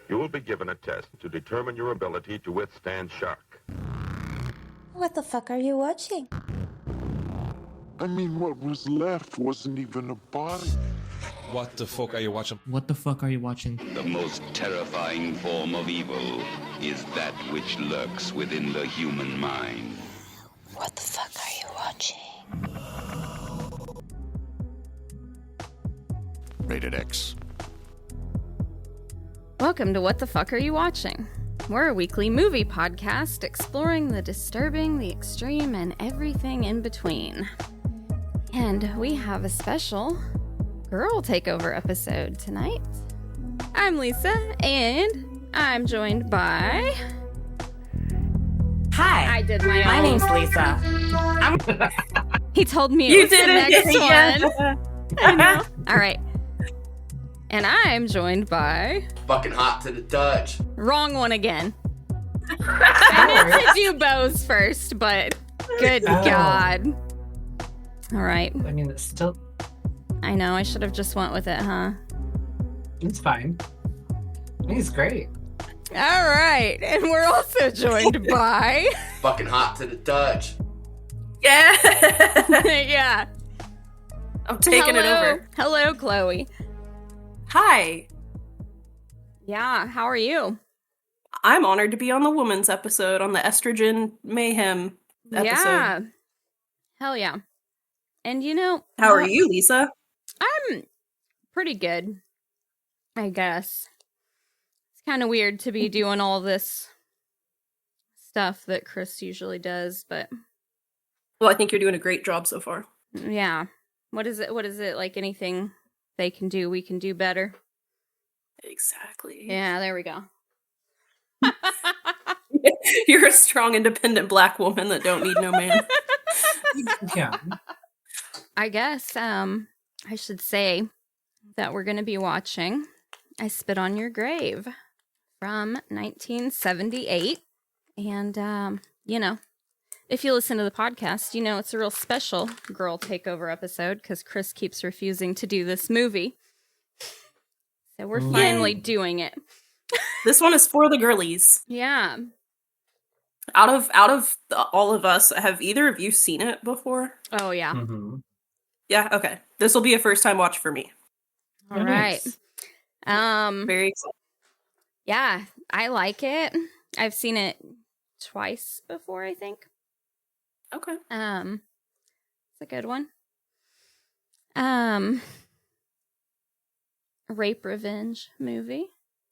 You will be given a test to determine your ability to withstand shock. What the fuck are you watching? I mean, what was left wasn't even a body. What the fuck are you watching? What the fuck are you watching? The most terrifying form of evil is that which lurks within the human mind. What the fuck are you watching? Rated X. Welcome to What the Fuck Are You Watching? We're a weekly movie podcast exploring the disturbing, the extreme, and everything in between. And we have a special girl takeover episode tonight. I'm Lisa, and I'm joined by... Hi. I did my own. My name's Lisa. He told me You it was the did it. next Yeah. one. I know. All right. And I'm joined by... Fucking hot to the touch. Wrong one again. I meant to do bows first, but good God. All right. I mean, it's still, I know, I should have just went with it, huh? it's fine. He's great. All right. And we're also joined by... Fucking hot to the touch. Yeah. yeah. I'm taking it over. Hello, Chloe. Hi. Yeah, how are you? I'm honored to be on the woman's episode, on the estrogen mayhem episode. Yeah. Hell yeah. And you know... How are you, Lisa? I'm pretty good, I guess. It's kind of weird to be doing all this stuff that Chris usually does, but... Well, I think you're doing a great job so far. Yeah. What is it? Like anything they can do, we can do better? Exactly. Yeah, there we go. You're a strong, independent black woman that don't need no man. Yeah. I guess I should say that we're going to be watching I Spit on Your Grave from 1978. And, you know, if you listen to the podcast, you know it's a real special girl takeover episode because Chris keeps refusing to do this movie. So we're finally doing it. This one is for the girlies. Yeah. Out of all of us, have either of you seen it before? Oh, yeah. Mm-hmm. Yeah, okay. This will be a first time watch for me. All right. Very excited. Yeah, I like it. I've seen it twice before, I think. Okay. It's a good one. Rape revenge movie.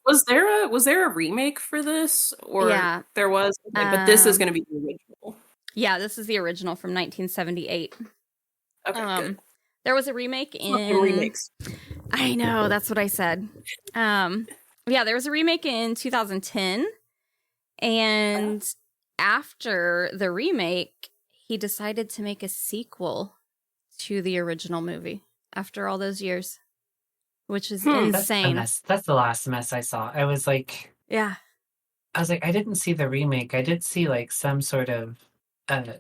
Was there a remake for this? Or Yeah. there was? Okay, but this is going to be the original. Yeah, this is the original from 1978. Okay, good. There was a remake Fucking in... remakes. I know, that's what I said. Yeah, there was a remake in 2010. And after the remake, he decided to make a sequel to the original movie after all those years, which is insane. That's the last mess I saw. I was like, Yeah. I didn't see the remake. I did see like some sort of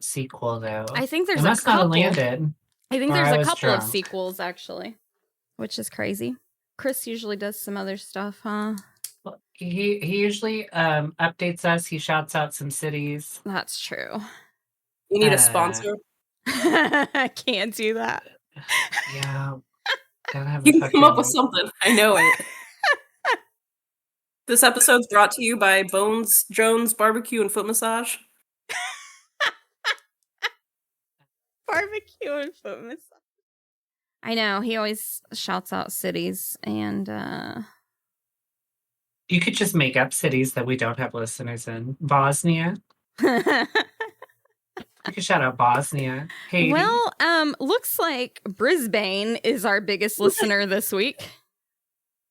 sequel though. I think there's it must a couple. not have landed. I think or there's I a was couple of drunk. sequels, actually, which is crazy. Chris usually does some other stuff, huh? Well, he usually updates us. He shouts out some cities. That's true. You need a sponsor. I can't do that. Yeah. Gotta have You a can come up fucking- with something. I know it. This episode's brought to you by Bones Jones Barbecue and Foot Massage. Barbecue and foot massage. I know, he always shouts out cities, and You could just make up cities that we don't have listeners in. Bosnia. You could shout out Bosnia. Haiti. well, looks like Brisbane is our biggest listener this week.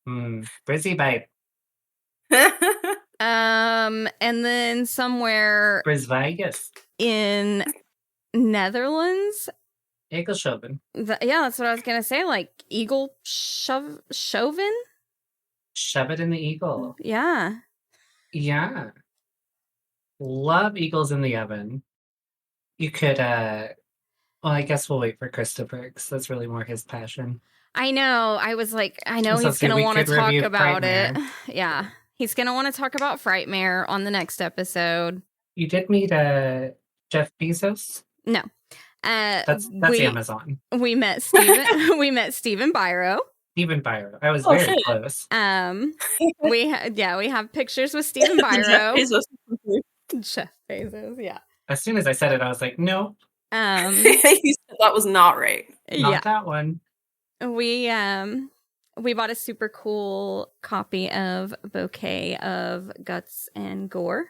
Brizzy Bite. And then somewhere Brisvegas. in Netherlands. Egelshoven. Yeah, that's what I was gonna say. Like Eagle Chauvin. Shove it in the eagle. Yeah. Yeah. Love eagles in the oven. You could, well, I guess we'll wait for Christopher, because that's really more his passion. I know. I was like, I know So he's see, going we to want to could talk review about it. Frightmare. Yeah. He's going to want to talk about Frightmare on the next episode. You did meet Jeff Bezos? No. That's Amazon. We met Steven. We met Stephen Byro. Stephen Byro. I was very close. We have pictures with Stephen Byro. Jeff Bezos, yeah. As soon as I said it, I was like, no. That was not right. Not that one. We bought a super cool copy of Bouquet of Guts and Gore.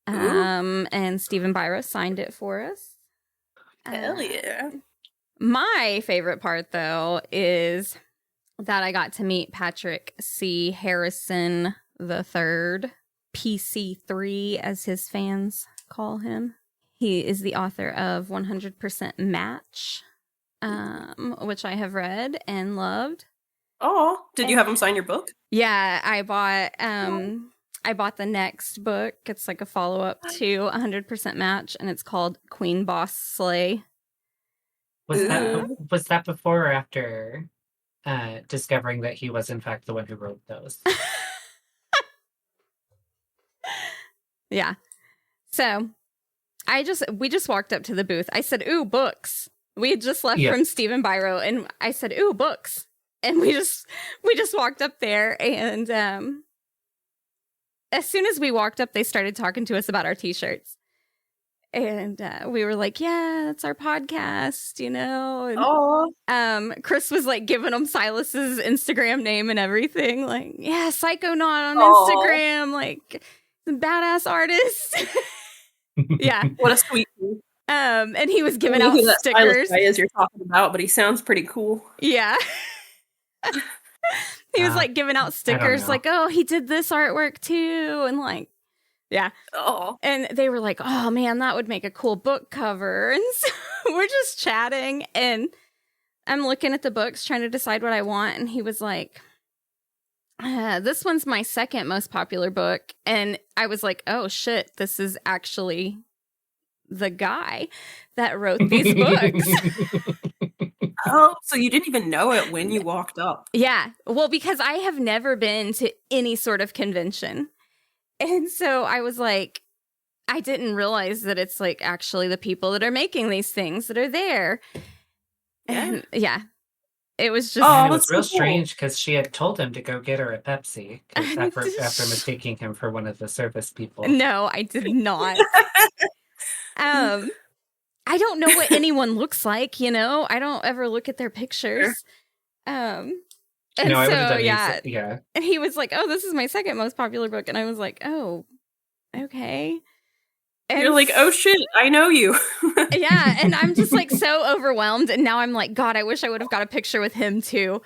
And Stephen Byro signed it for us. Hell yeah. My favorite part, though, is that I got to meet Patrick C. Harrison III, PC3, as his fans call him. He is the author of 100% Match, which I have read and loved. Oh, did you have him sign your book? Yeah, I bought the next book. It's like a follow-up to 100% Match, and it's called Queen Boss Slay. Was that before or after discovering that he was in fact the one who wrote those? Yeah. So we just walked up to the booth. I said, "Ooh, books." We had just left from Stephen Byro, and I said, "Ooh, books." And we just walked up there, and as soon as we walked up, they started talking to us about our t-shirts. And we were like, yeah, it's our podcast, you know. And, Chris was like giving them Silas's Instagram name and everything. Like, yeah, Psychonaut on Instagram, like badass artist. Yeah. What a sweet thing. And he was giving out stickers. Guy is you're talking about, but he sounds pretty cool. Yeah. He was like giving out stickers like, oh, he did this artwork too. And like, yeah. Oh. And they were like, oh man, that would make a cool book cover. And so we're just chatting, and I'm looking at the books trying to decide what I want. And he was like, this one's my second most popular book. And I was like, oh shit, this is actually the guy that wrote these books. Oh, so you didn't even know it when you walked up. Yeah. Well, because I have never been to any sort of convention. And so I was like, I didn't realize that it's like actually the people that are making these things that are there. And yeah, it was just. Oh, it was real strange because she had told him to go get her a Pepsi after mistaking him for one of the service people. No, I did not. I don't know what anyone looks like, you know? I don't ever look at their pictures. And no, so, yeah. And he was like, oh, this is my second most popular book. And I was like, oh, okay. And you're like, oh shit, I know you. Yeah, and I'm just like so overwhelmed. And now I'm like, God, I wish I would have got a picture with him too.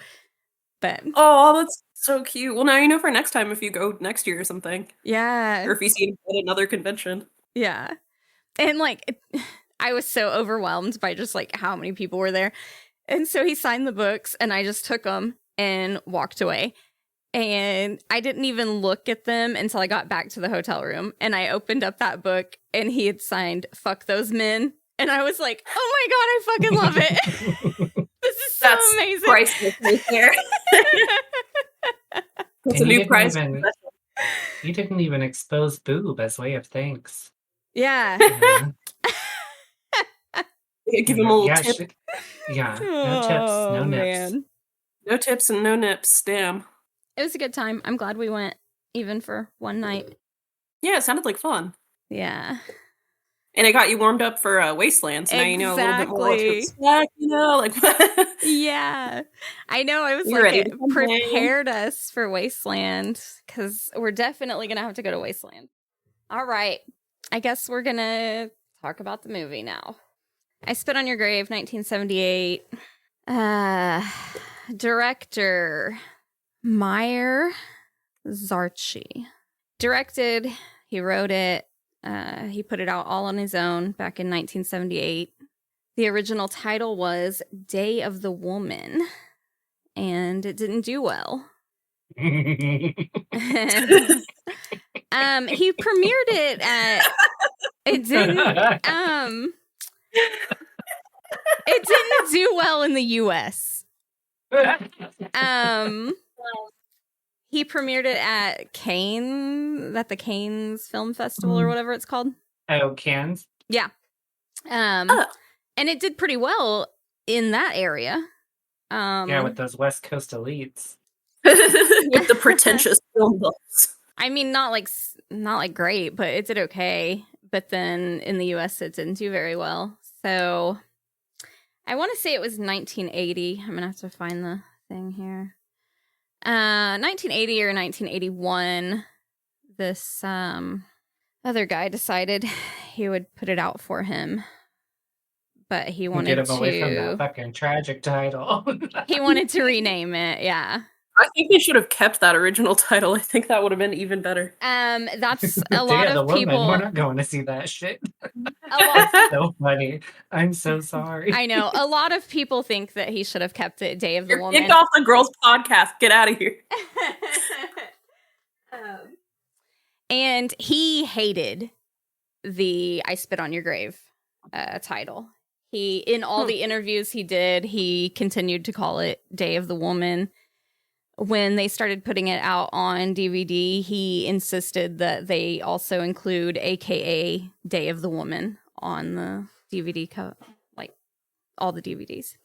But oh, that's so cute. Well, now you know for next time if you go next year or something. Yeah. Or if you see him at another convention. Yeah. And like, I was so overwhelmed by just like how many people were there. And so he signed the books, and I just took them and walked away. And I didn't even look at them until I got back to the hotel room. And I opened up that book, and he had signed "Fuck Those Men." And I was like, oh my God, I fucking love it. This is so amazing. Priceless right there. That's a new prize. You didn't even expose boob as way of thanks. Yeah. Give him a little tip. No tips, no nips. Man. No tips and no nips. Damn. It was a good time. I'm glad we went, even for one night. Yeah, it sounded like fun. Yeah. And it got you warmed up for Wasteland, so now you know a little bit more what to expect, you know? Like, yeah. I know, I was like, it prepared us for Wasteland, because we're definitely going to have to go to Wasteland. All right. I guess we're going to talk about the movie now. I Spit on Your Grave, 1978. Director Meyer Zarchi. Directed, he wrote it, he put it out all on his own back in 1978. The original title was Day of the Woman, and it didn't do well. He premiered it at it didn't do well in the US. He premiered it at the Cannes Film Festival or whatever it's called. Oh, Cannes? Yeah. And it did pretty well in that area. Yeah, with those West Coast elites. With the pretentious film buffs. I mean, not like great, but it did okay. But then in the US, it didn't do very well. So I want to say it was 1980. I'm gonna have to find the thing here. 1980 or 1981. This other guy decided he would put it out for him, but he wanted Get him away from that fucking tragic title. He wanted to rename it. Yeah. I think they should have kept that original title. I think that would have been even better. That's a lot of people. We're not going to see that shit. That's so funny. I'm so sorry. I know. A lot of people think that he should have kept it Day of the Woman. Kick off the girls' podcast. Get out of here. And he hated the I Spit on Your Grave title. He, in all the interviews he did, he continued to call it Day of the Woman. When they started putting it out on DVD, he insisted that they also include AKA Day of the Woman on the DVD cover, like all the DVDs.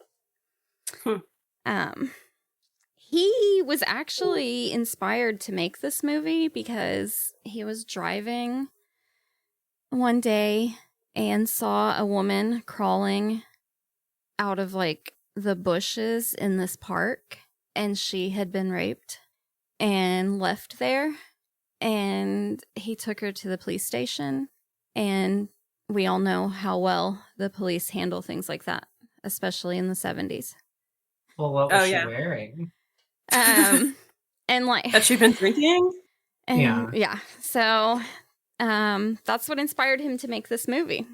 He was actually inspired to make this movie because he was driving one day and saw a woman crawling out of like the bushes in this park. And she had been raped and left there. And he took her to the police station. And we all know how well the police handle things like that, especially in the 70s. Well, what was she wearing? And like... Had she been drinking? And, yeah. So that's what inspired him to make this movie.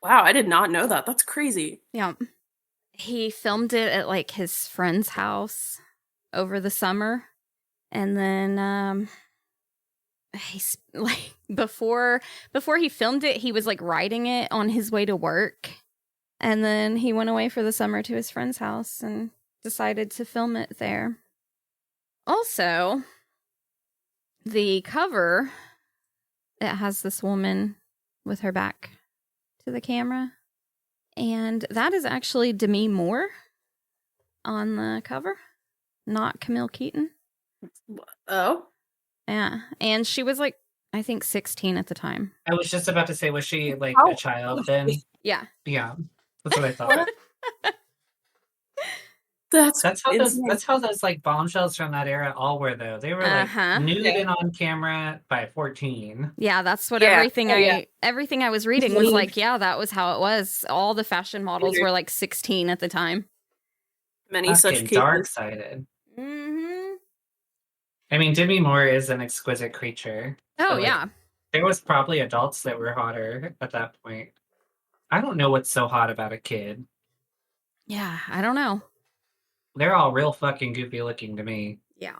Wow, I did not know that. That's crazy. Yeah. He filmed it at like his friend's house over the summer, and then he's like before he filmed it, he was like writing it on his way to work, and then he went away for the summer to his friend's house and decided to film it there. Also, the cover, it has this woman with her back to the camera. And that is actually Demi Moore on the cover, not Camille Keaton. Oh? Yeah. And she was like, I think 16 at the time. I was just about to say, was she like a child then? Yeah. Yeah. That's what I thought. That's how those like bombshells from that era all were though. They were like nude and on camera by 14. Yeah, that's what everything I was reading was like, yeah, that was how it was. All the fashion models were like 16 at the time. Many such cases. Dark-sided. Mm-hmm. I mean, Demi Moore is an exquisite creature. Oh, but, yeah. There was probably adults that were hotter at that point. I don't know what's so hot about a kid. Yeah, I don't know. They're all real fucking goofy looking to me. Yeah.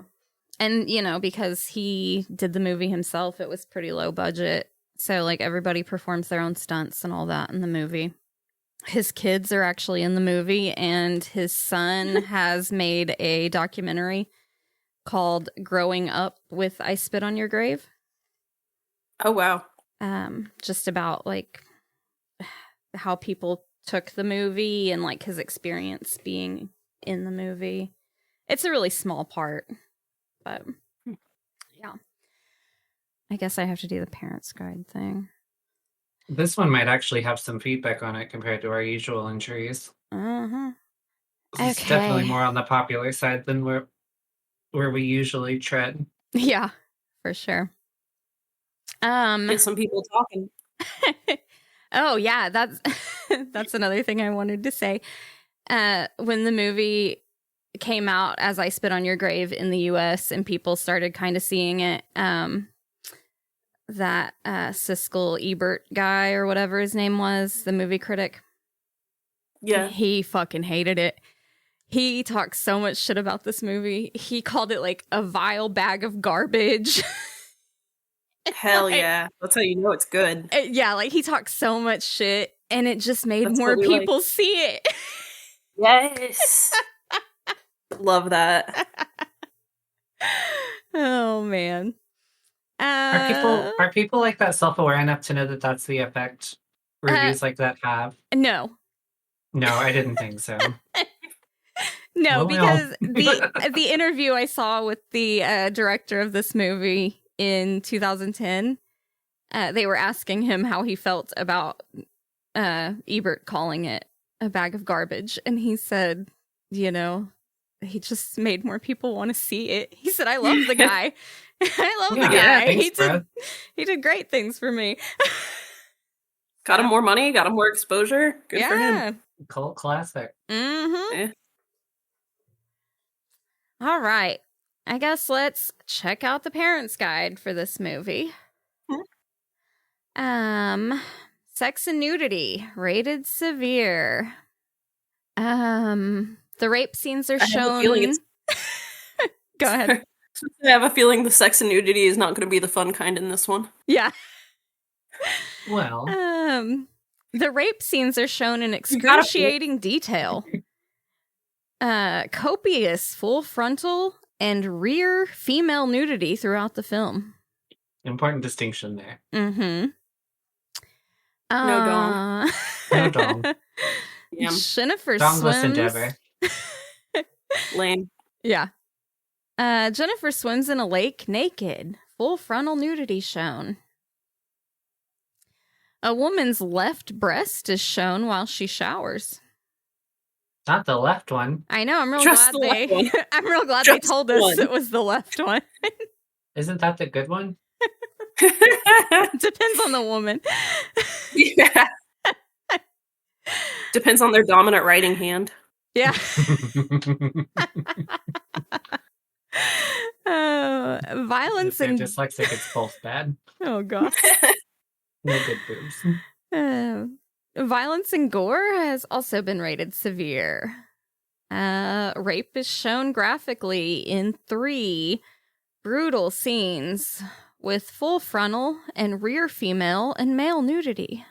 And, you know, because he did the movie himself, it was pretty low budget. So, like, everybody performs their own stunts and all that in the movie. His kids are actually in the movie, and his son has made a documentary called Growing Up with I Spit on Your Grave. Oh, wow. Just about, like, how people took the movie and, like, his experience being in the movie. It's a really small part, but yeah. I guess I have to do the parents' guide thing. This one might actually have some feedback on it compared to our usual entries. Uh-huh. It's definitely more on the popular side than where we usually tread. Yeah, for sure. Get some people talking. Oh yeah, that's another thing I wanted to say. When the movie came out as I Spit on Your Grave in the US and people started kind of seeing it, that Siskel Ebert guy or whatever his name was, the movie critic. Yeah. He fucking hated it. He talked so much shit about this movie. He called it like a vile bag of garbage. Hell yeah. That's how you know it's good. Yeah, like he talked so much shit and it just made more people see it. Yes. Love that. Oh man. Are people like that self-aware enough to know that that's the effect reviews like that have? No. No, I didn't think so. No, Well. because the interview I saw with the director of this movie in 2010, they were asking him how he felt about Ebert calling it a bag of garbage, and he said, you know, he just made more people want to see it. He said, I love the guy. I love the guy. Yeah, thanks, he did great things for me. Got him more money, got him more exposure. Good for him. Cult classic. Mm-hmm. Yeah. All right. I guess let's check out the parents' guide for this movie. Sex and nudity, rated severe. The rape scenes are shown. Go ahead. I have a feeling the sex and nudity is not going to be the fun kind in this one. Yeah. Well, the rape scenes are shown in excruciating detail. Copious full frontal and rear female nudity throughout the film. important distinction there. Mm-hmm. No dong. No dong. Damn. Jennifer Dongless swims. endeavor. Lame. Yeah. Jennifer swims in a lake naked. Full frontal nudity shown. A woman's left breast is shown while she showers. Not the left one. I know. I'm real Just glad the left one. I'm real glad Just they told the us one. it was the left one. Isn't that the good one? Depends on the woman. Yeah. Depends on their dominant writing hand. Yeah. Violence If they're and dyslexic, it's both bad. oh god. No good boobs. Violence and gore has also been rated severe. Rape is shown graphically in 3 brutal scenes with full frontal and rear female and male nudity.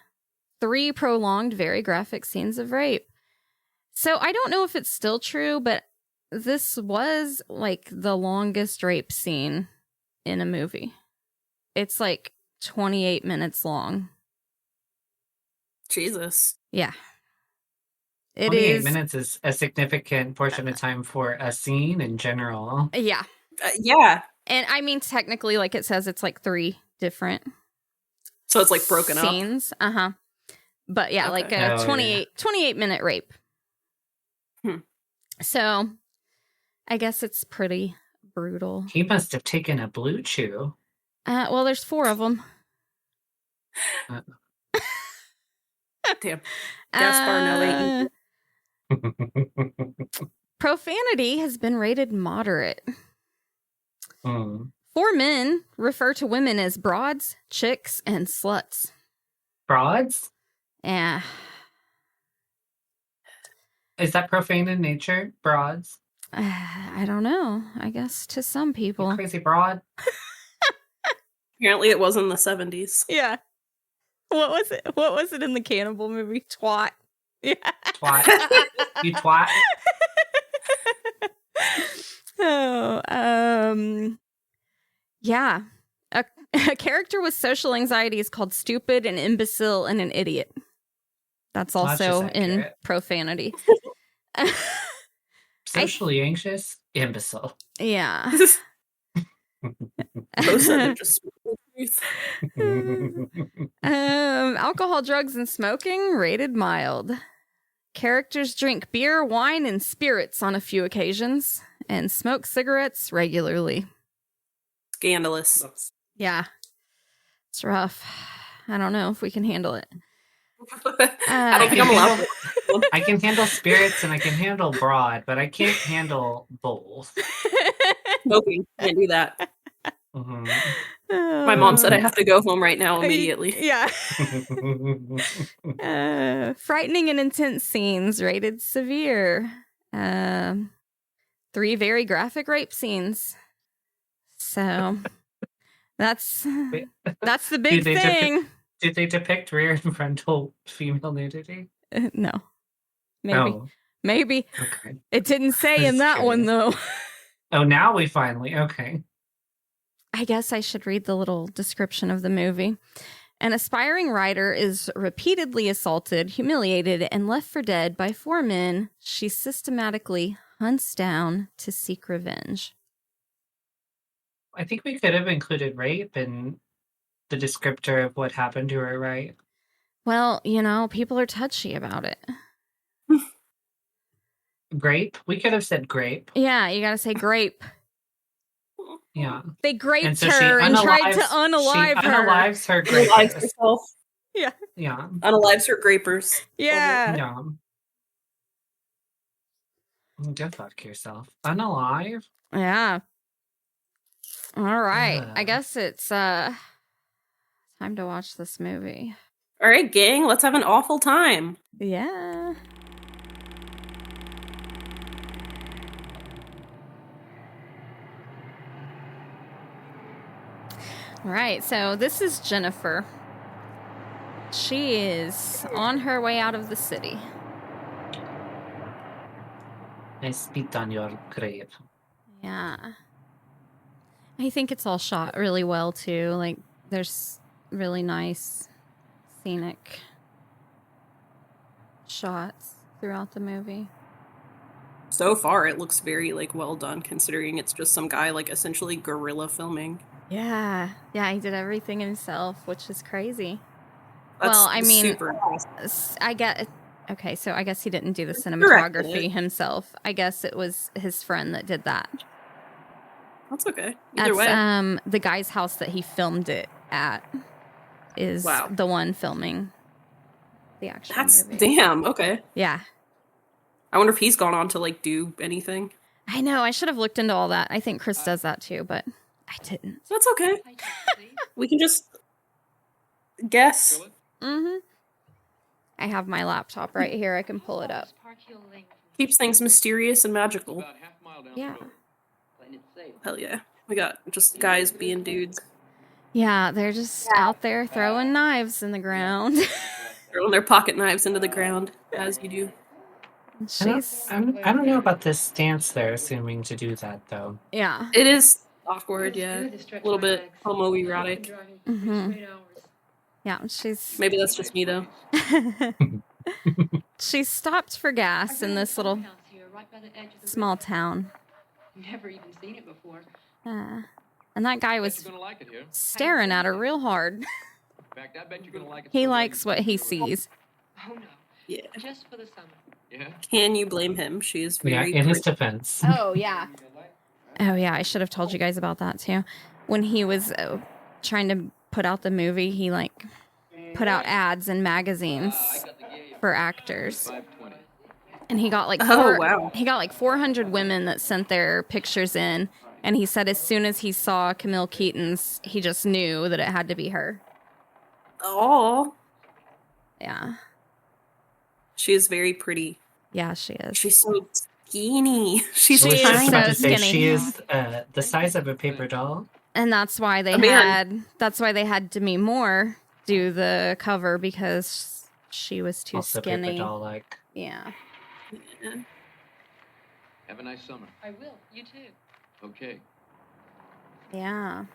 3 prolonged, very graphic scenes of rape. So I don't know if it's still true, but this was like the longest rape scene in a movie. It's like 28 minutes long. Jesus. Yeah. It 28 is. minutes is a significant portion of time for a scene in general. Yeah. Yeah. And I mean, technically, like it says, it's like 3 different So it's like broken up. scenes. Uh-huh. But yeah, Okay. like a Oh, 28 minute rape. Hmm. So I guess it's pretty brutal. He must have taken a blue chew. Well, there's 4 of them. Damn. Gaspar Noé. Profanity has been rated moderate. Hmm. 4 men refer to women as broads, chicks, and sluts. Broads? Yeah. Is that profane in nature? Broads? I don't know. I guess to some You people. crazy broad? Apparently it was in the 70s. Yeah. What was it? What was it in the cannibal movie? Twat. Yeah. Twat. You twat. Oh, yeah. A character with social anxiety is called stupid, an imbecile, and an idiot. That's Well, that's also just in accurate. profanity. Socially anxious? Imbecile. Yeah. Both said it just spoke the truth. Alcohol, drugs, and smoking rated mild. Characters drink beer, wine, and spirits on a few occasions, and smoke cigarettes regularly. Scandalous. Yeah, it's rough. I don't know if we can handle it. I don't think I'm allowed. I can handle spirits and I can handle broad, but I can't handle both. Smoking. Can't do that. Mhm. My mom said I have to go home right now immediately. Yeah. Frightening and intense scenes rated severe. 3 very graphic rape scenes. So that's the big Did they thing. Did they depict rear and frontal female nudity? No. Maybe. Oh, Maybe. okay. It didn't say in That's that one curious. though. Oh, now we finally. Okay. I guess I should read the little description of the movie. An aspiring writer is repeatedly assaulted, humiliated, and left for dead by 4 men she systematically hunts down to seek revenge. I think we could have included rape in the descriptor of what happened to her, right? Well, people are touchy about it. Grape? We could have said grape. Yeah, you gotta say grape. Yeah. They graped so her and tried to unalive she her. unalives her Unalives grapers. herself. Yeah. Yeah. Unalives her grapers. Yeah. Yeah. Go fuck yourself. Unalive? Yeah. All right. I guess it's time to watch this movie. All right, gang, let's have an awful time. Yeah. All right, so this is Jennifer. She is on her way out of the city. I spit on your grave. Yeah. I think it's all shot really well, too. Like, there's really nice scenic shots throughout the movie. So far, it looks very, well done, considering it's just some guy, essentially guerrilla filming. Yeah. Yeah, he did everything himself, which is crazy. That's well, I mean, super impressive. Okay, so I guess he didn't do the cinematography himself. I guess it was his friend that did that. That's okay. Either way. The guy's house that he filmed it at is the one filming the actual movie. Damn, okay. Yeah. I wonder if he's gone on to, do anything. I know, I should have looked into all that. I think Chris does that too, but I didn't. That's okay. We can just guess. Mm-hmm. I have my laptop right here. I can pull it up. Keeps things mysterious and magical. Yeah. Hell yeah. We got just guys being dudes. Yeah, they're just out there throwing knives in the ground. Throwing their pocket knives into the ground, as you do. I don't know about this stance they're assuming to do that, though. Yeah. It is awkward, yeah. A little bit homoerotic. Mm-hmm. Yeah, she's... Maybe that's just me, though. She stopped for gas in this little small town. Never even seen it before. And that guy was staring at her real hard. He likes what he sees. Oh no. Yeah. Just for the summer. Yeah. Can you blame him? She is very in his defense. Oh, yeah. Oh, yeah, I should have told you guys about that, too. When he was trying to put out the movie, he, put out ads in magazines for actors. And he got, he got, 400 women that sent their pictures in. And he said as soon as he saw Camille Keaton's, he just knew that it had to be her. Oh. Yeah. She is very pretty. Yeah, she is. She's so skinny. She's so skinny. She is the size of a paper doll. And that's why they had Demi Moore do the cover, because she was too also skinny. Paper doll-like. Yeah. Have a nice summer. I will. You too. Okay. Yeah.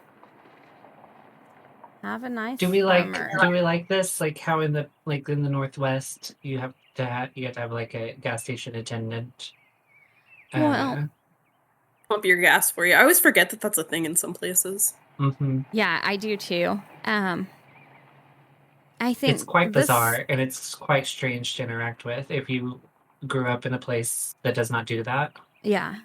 Have a nice Do we summer. like this? Like how in the Northwest you have to have a gas station attendant. Well, pump your gas for you. I always forget that that's a thing in some places. Mm-hmm. Yeah, I do too. I think it's quite bizarre and it's quite strange to interact with if you grew up in a place that does not do that. Yeah.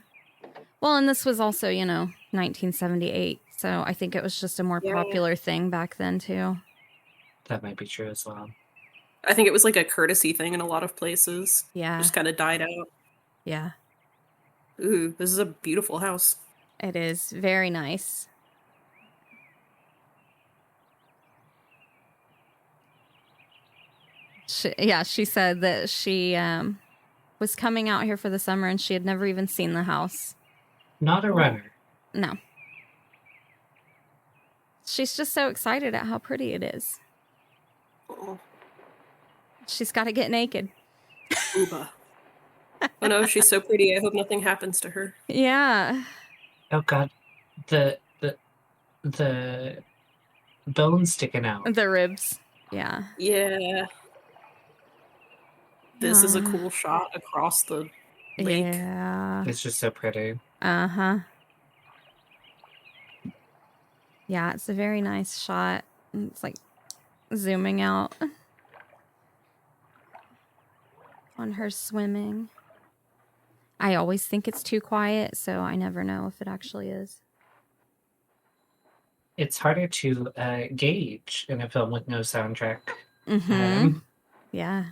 Well, and this was also, 1978. So I think it was just a more popular thing back then, too. That might be true as well. I think it was a courtesy thing in a lot of places. Yeah. Just kind of died out. Yeah. Ooh, this is a beautiful house. It is very nice. She said that she was coming out here for the summer and she had never even seen the house. Not a runner. No. She's just so excited at how pretty it is. Oh. She's got to get naked. Ooba. Oh no, she's so pretty. I hope nothing happens to her. Yeah. Oh god. The the bone sticking out. The ribs. Yeah. Yeah. This is a cool shot across the lake. Yeah. It's just so pretty. Uh-huh. Yeah, it's a very nice shot. It's like zooming out on her swimming. I always think it's too quiet, so I never know if it actually is. It's harder to gauge in a film with no soundtrack. Mm-hmm. Yeah.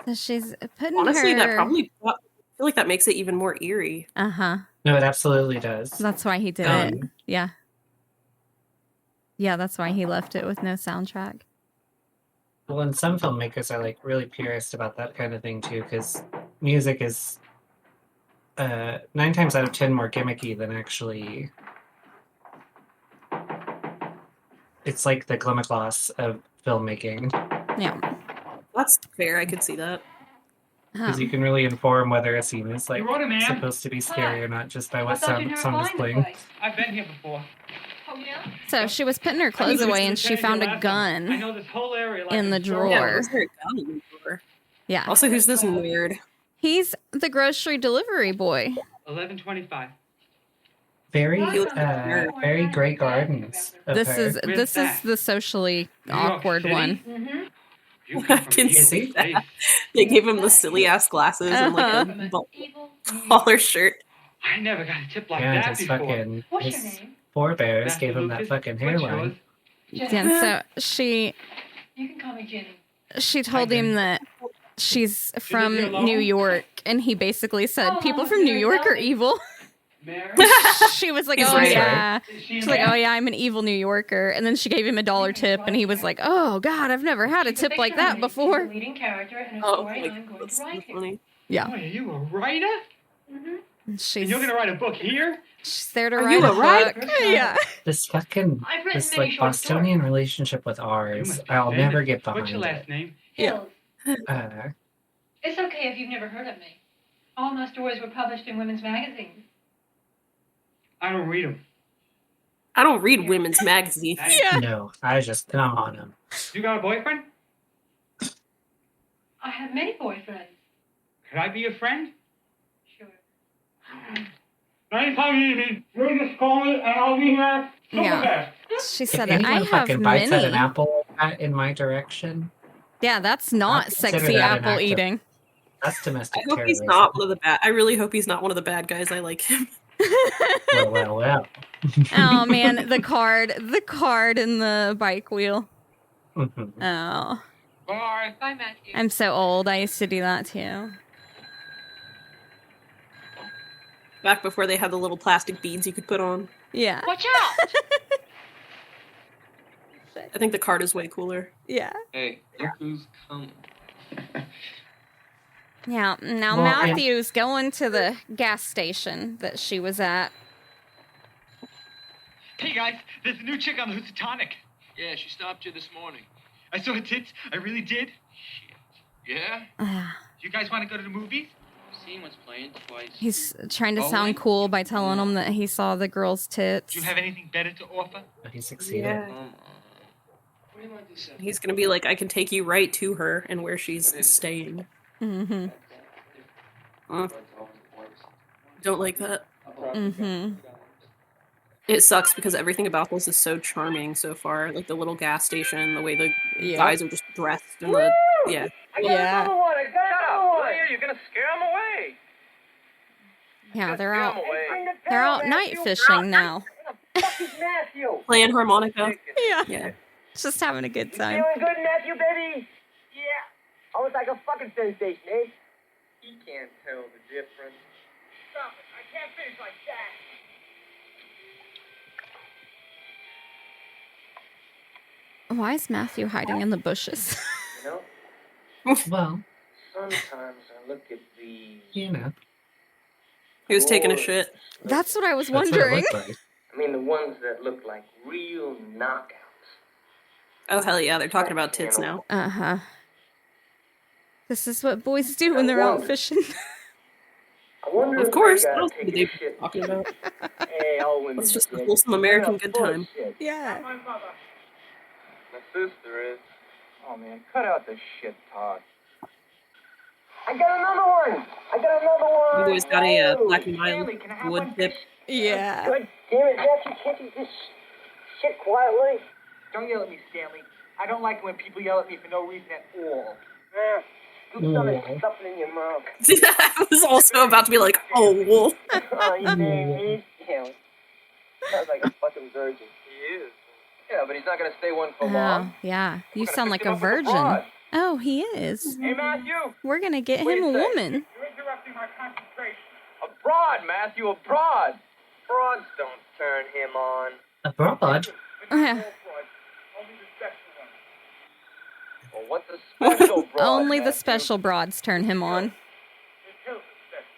So she's putting Honestly, her... that probably... I feel like that makes it even more eerie. Uh-huh. No, it absolutely does. That's why he did it. Yeah. Yeah, that's why he left it with no soundtrack. Well, and some filmmakers are like really purist about that kind of thing too, because music is 9 times out of 10 more gimmicky than actually. It's like the glimmerglass of filmmaking. Yeah. That's fair. I could see that. Because you can really inform whether a scene is like supposed to be scary or not just by what song is playing. I've been here before. Oh, yeah? So she was putting her clothes away and she found a gun I know this whole area like in the a drawer. Yeah, what's there a gun in the drawer? Yeah. Also, who's this nerd? He's the grocery delivery boy. 11:25. Very great gardens. of This her. is the socially awkward one. Mm-hmm. I can see that. They gave him the silly ass glasses and like a collar shirt. I never got a tip like Yeah, that his before. fucking What's your his name? forebears gave him that fucking hairline. And so You can call me Jenny. she told him that she's from New York, and he basically said, "People from New York are evil." She was like, He's "Oh right. yeah." She's like, "Oh yeah, I'm an evil New Yorker." And then she gave him a $1 tip, and he was like, "Oh God, I've never had a tip like that before." Leading character in a Oh, story like, I'm going that's to so write here. funny. Yeah. Oh, are you a writer? Mm-hmm. And And she's you're gonna write a book here? she's there to Are write you a a writer? book. Yeah. This I've written this many like short Bostonian stories. relationship with You ours, must be I'll famous. never get behind What's your last it. name? Yeah. Hills. Uh, It's okay if you've never heard of me. All my stories were published in women's magazines. I don't read them. I don't read women's magazines. Yeah. no, I just come on him. You got a boyfriend? I have many boyfriends. Could I be your friend? Sure. Anytime you need me, you just call me and I'll be here. Super Yeah. fast. She If said, anyone "I have fucking bites at an many." apple in my direction, Yeah, that's not consider sexy that an apple act of- eating. that's I domestic hope he's terrorism. not one of the bad. I really hope he's not one of the bad guys. I like him. Well. Oh man, the card in the bike wheel. Mhm. Oh, Bye. Bye, Matthew. I'm so old. I used to do that too. Back before they had the little plastic beads you could put on. Yeah. Watch out! I think the card is way cooler. Yeah. Hey, look who's coming. Yeah. Now Well, and- Matthew's going to the gas station that she was at. Hey guys, there's a new chick on the Housatonic. Yeah, she stopped you this morning. I saw her tits. I really did. Shit. Yeah? You guys want to go to the movies? I've seen what's playing twice. He's trying to Bowling? sound cool by telling him that he saw the girl's tits. Do you have anything better to offer? But he succeeded. Yeah. Come on. What do you want to say? He's gonna be like, I can take you right to her and where she's staying. Mm-hmm. Don't like that. Mm-hmm. It sucks because everything about this is so charming so far. Like the little gas station, the way the guys are just dressed, and the yeah. Yeah. You're gonna scare them away. Yeah, they're out night fishing now. Playing harmonica. Yeah. Yeah. Just having a good time. good, Matthew, baby? Yeah. Almost like a fucking sensation, eh? He can't tell the difference. Stop it. I can't finish like that. Why is Matthew hiding in the bushes? You know, Well, sometimes I look at these... you know. He was taking a shit. That's what I was That's what it wondering. looked like. I mean, the ones that look like real knockouts. Oh hell yeah, they're talking about tits now. Uh-huh. This is what boys do when they're out fishing. I wonder Of if course. they What gotta else take would a they be shit. talking about? Hey, all women. That's just a bitch. wholesome Women American are good full of time. shit. Yeah. My mother. My sister is. Oh man, cut out the shit talk. I got another one. You boys got a black and mild Stanley, can I have wood one? tip? Yeah. God damn it, Matthew, can't you just shit quietly? Don't yell at me, Stanley. I don't like it when people yell at me for no reason at all. Scoop something in your mouth. I was also about to be like, oh, wolf. Oh, you saying me? Yeah. Sounds like a fucking virgin. He is. Yeah, but he's not gonna stay one for Oh, long. yeah. You We're gonna sound fix like him a up with a virgin. broad. Oh, he is. Hey, Matthew. We're gonna get What him do a you say? woman. You're interrupting my concentration. A broad, Matthew, a broad. Broads don't turn him on. A broad? Yeah. Only the special one. Well, what's a special broad, Only the Matthew? special broads turn him on. The Hilton special.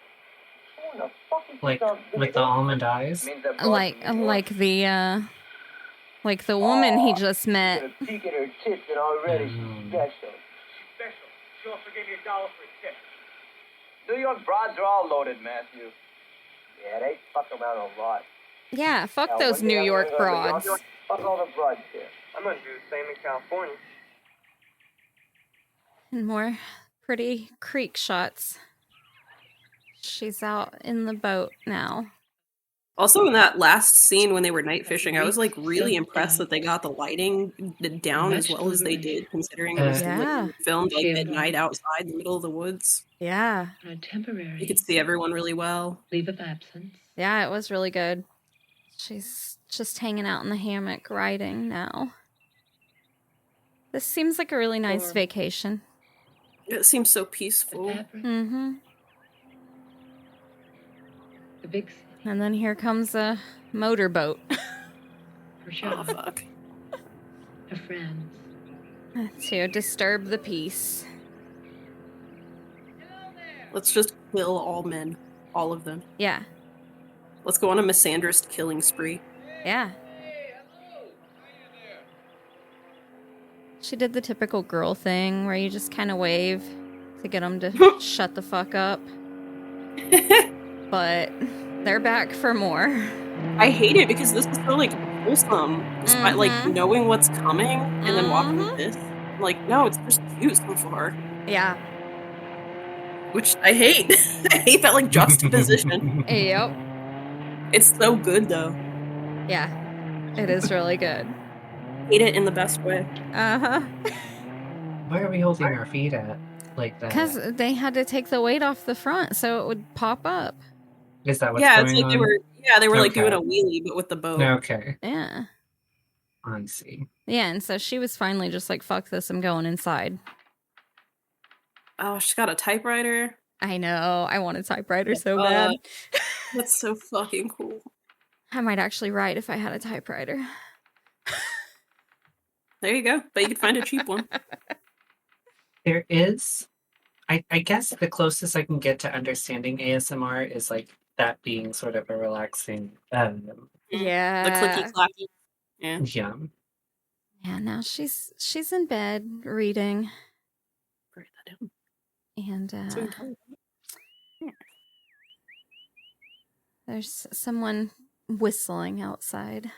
Who in the fuck is Like, this with the almond eyes? Means that broad's from New York. Like the woman he just She's met. got a peek at her tits and already she's special. She's special. She also gave me $1 for a tip. New York broads are all loaded, Matthew. Yeah, they fuck around a lot. Yeah, fuck Now, those one day New I'm York gonna go to New broads. York, fuck all the broads here. I'm gonna do the same in California. And more pretty creek shots. She's out in the boat now. Also, in that last scene when they were night fishing, I was like really impressed that they got the lighting down as well as they did, considering it was Yeah. like, filmed like at night outside in the middle of the woods. Yeah. You could see everyone really well. Leave of absence. Yeah, it was really good. She's just hanging out in the hammock writing now. This seems like a really nice vacation. It seems so peaceful. Mm-hmm. The big city. And then here comes a motorboat. For sure. Oh, fuck. Her friends. To disturb the peace. Let's just kill all men. All of them. Yeah. Let's go on a misandrist killing spree. Yeah. She did the typical girl thing where you just kind of wave to get them to shut the fuck up. But they're back for more. I hate it because this is so like wholesome, despite like knowing what's coming and then watching this. Like, no, it's just cute so far. Yeah. Which I hate. I hate that like juxtaposition. Yep. It's so good though. Yeah. It is really good. Hate it in the best way. Uh-huh. Why are we holding our feet at like that? Because they had to take the weight off the front so it would pop up. Is that what's Yeah, going it's like on? they were like Okay. doing a wheelie but with the boat. Okay. Yeah. I see. Yeah, and so she was finally just like, fuck this, I'm going inside. Oh, she's got a typewriter. I know. I want a typewriter so bad. That's so fucking cool. I might actually write if I had a typewriter. There you go. But you could find a cheap one. There is, I guess the closest I can get to understanding ASMR is like that being sort of a relaxing, Yeah. The clicky clacky. Yeah. yeah. Yeah, now she's in bed reading. Write that down. And So we can tell her. there's someone whistling outside.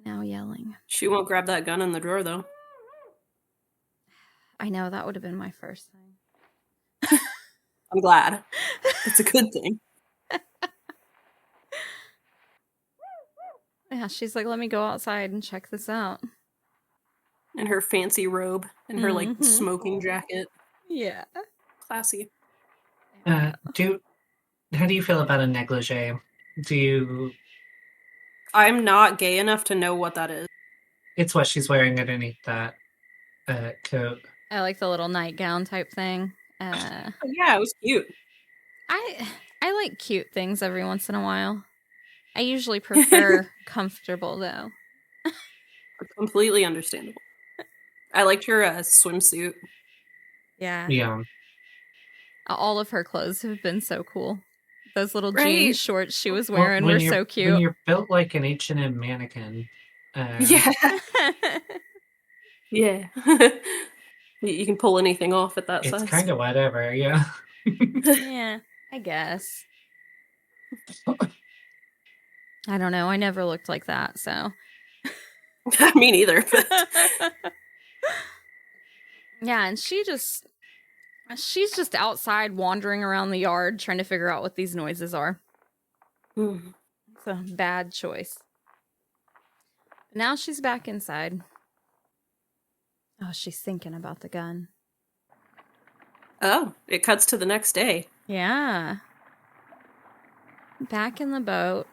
Now yelling. She won't grab that gun in the drawer though. I know, that would have been my first thing. I'm glad. It's a good thing. Yeah, she's like, let me go outside and check this out. And her fancy robe and her like Mhm. smoking jacket. Yeah. Classy. How do you feel about a negligee? Do you? I'm not gay enough to know what that is. It's what she's wearing underneath that coat. I like the little nightgown type thing. Yeah, it was cute. I like cute things every once in a while. I usually prefer comfortable though. Completely understandable. I liked her swimsuit. Yeah. Yeah. All of her clothes have been so cool. Those little Right. jean shorts she was Well, wearing when were you're- so When cute. you're built like an H&M mannequin. Yeah. Yeah. You can pull anything off at that It's size. kind of whatever, yeah. Yeah. I guess. I don't know. I never looked like that, so. Me neither. Yeah, and she's just outside wandering around the yard trying to figure out what these noises are. It's a bad choice. Now she's back inside. Oh, she's thinking about the gun. Oh, it cuts to the next day. Yeah. Back in the boat.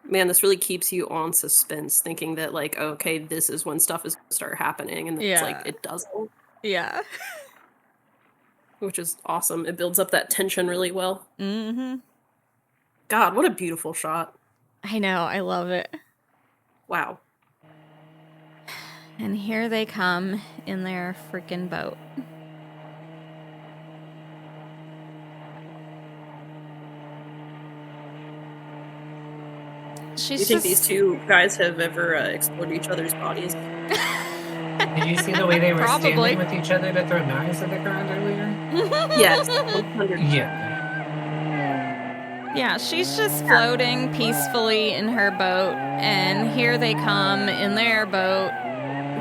Man, this really keeps you on suspense, thinking that, like, okay, this is when stuff is going to start happening, and it's like, it doesn't. Yeah. Which is awesome. It builds up that tension really well. Mm-hmm. God, what a beautiful shot. I know, I love it. Wow. And here they come in their freaking boat. Do you think these two guys have ever explored each other's bodies? Did you see the way they were Probably. standing with each other to throw knives at the ground earlier? Yes. 100%. Yeah. Yeah, she's just floating peacefully in her boat, and here they come in their boat,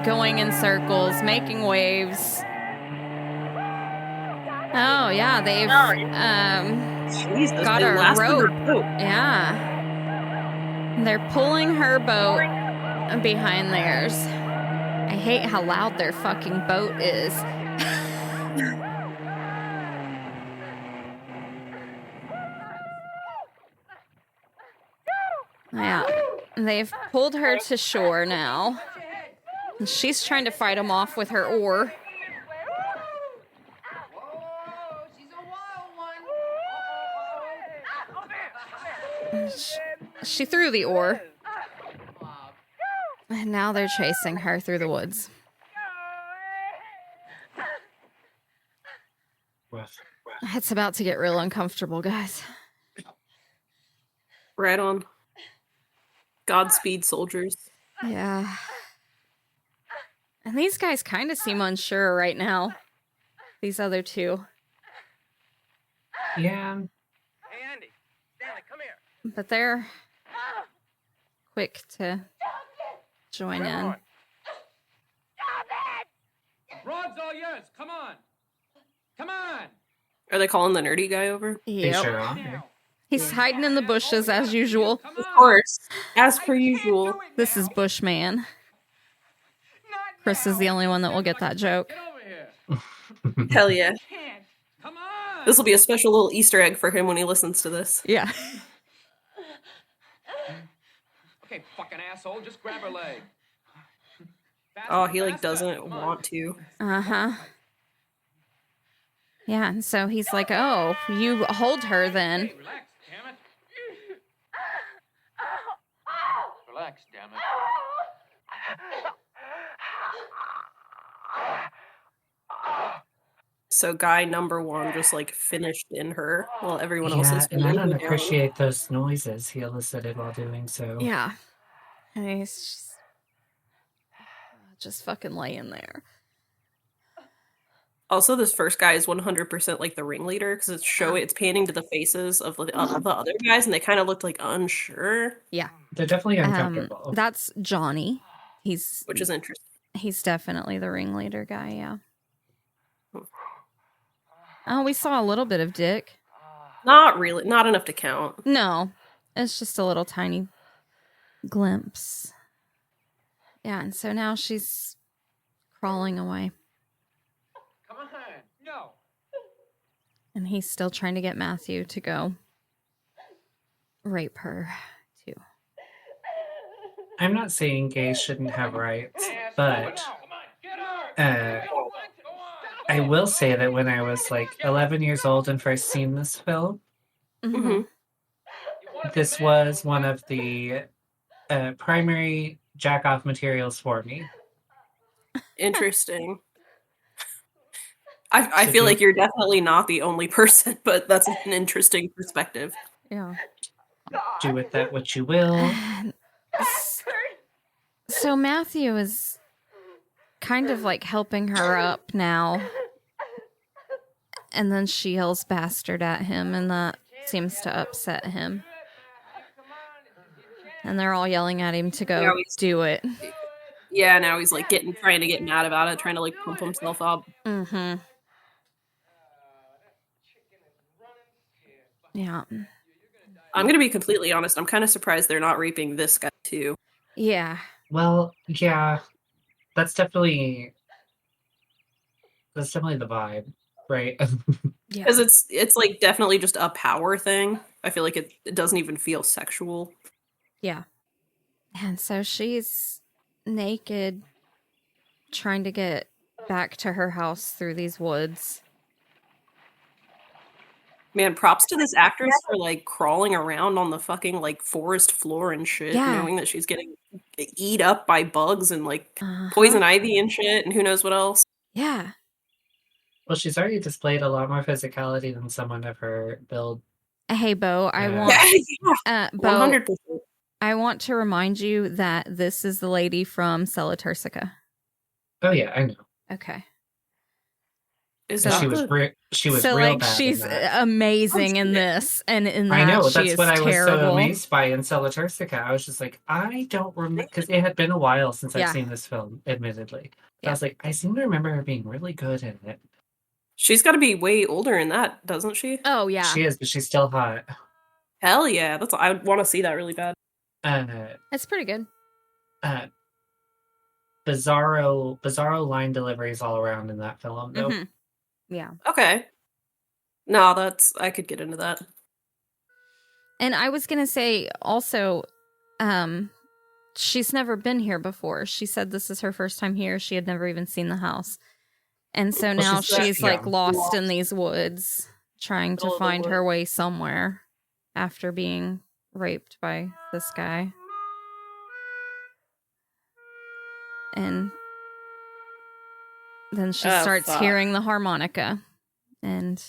going in circles, making waves. Oh, yeah, they've Jesus, got they a lasted her rope. boat. Yeah. They're pulling her boat behind theirs. I hate how loud their fucking boat is. Yeah, they've pulled her to shore now. And she's trying to fight them off with her oar. She threw the oar. And now they're chasing her through the woods. It's about to get real uncomfortable, guys. Right on. Godspeed, soldiers. Yeah. And these guys kind of seem unsure right now. These other two. Yeah. Hey, Andy. Stanley, come here. But they're quick to join in. Rod's all yours. Come on. Come on. Are they calling the nerdy guy over? They sure are. He's hiding in the bushes as usual. Of course. As per usual. This is Bushman. Chris is the only one that will get that joke. Hell yeah. This will be a special little Easter egg for him when he listens to this. Yeah. Okay, fucking asshole, just grab her leg. Oh, he like doesn't want to. Uh-huh. Yeah, and so he's like, oh, you hold her then. Relax, damn it. Relax, damn it. So guy number one just like finished in her while everyone else Yeah, is and I don't down. appreciate those noises he elicited while doing so. Yeah. And he's just fucking laying there. Also, this first guy is 100% like the ringleader because it's panning to the faces of the other guys, and they kind of looked like unsure. Yeah. They're definitely uncomfortable. That's Johnny. Which is interesting. He's definitely the ringleader guy, yeah. Oh, we saw a little bit of Dick. Not really. Not enough to count. No. It's just a little tiny glimpse. Yeah, and so now she's crawling away. Come on. No. And he's still trying to get Matthew to go rape her, too. I'm not saying gays shouldn't have rights, but I will say that when I was like 11 years old and first seen this film, this was one of the primary jack-off materials for me. Interesting. I feel like you're definitely not the only person, but that's an interesting perspective. Yeah. Do with that what you will. So Matthew is kind of like helping her up now. And then she yells bastard at him, and that seems to upset him. And they're all yelling at him to go do it. Yeah, now he's like trying to get mad about it, trying to like pump himself up. Mm-hmm. Yeah. I'm gonna be completely honest. I'm kind of surprised they're not raping this guy too. Yeah. Well, yeah, that's definitely the vibe, right? Because it's like definitely just a power thing. I feel like it doesn't even feel sexual. Yeah. And so she's naked, trying to get back to her house through these woods. Man, props to this actress for like crawling around on the fucking like forest floor and shit, knowing that she's getting eat up by bugs and like poison ivy and shit, and who knows what else. Yeah. Well, she's already displayed a lot more physicality than someone of her build. Hey, Bo, I want 100%. I want to remind you that this is the lady from Celatursica. Oh yeah, I know. Okay. So she was so real like bad she's in that. amazing in this, and in that I know, she that's is what I was terrible. so amazed by in Celatursica. I was just like, I don't remember, because it had been a while since I've seen this film, admittedly. I was like, I seem to remember her being really good in it. She's got to be way older in that, doesn't she? Oh yeah, she is, but she's still hot. Hell yeah, I want to see that really bad. It's pretty good. Bizarro line deliveries all around in that film, though. Mm-hmm. Yeah. Okay. No, I could get into that. And I was gonna say also, she's never been here before. She said this is her first time here. She had never even seen the house. And so now she's like lost in these woods, trying to find her way somewhere after being raped by this guy. And then she starts hearing the harmonica, and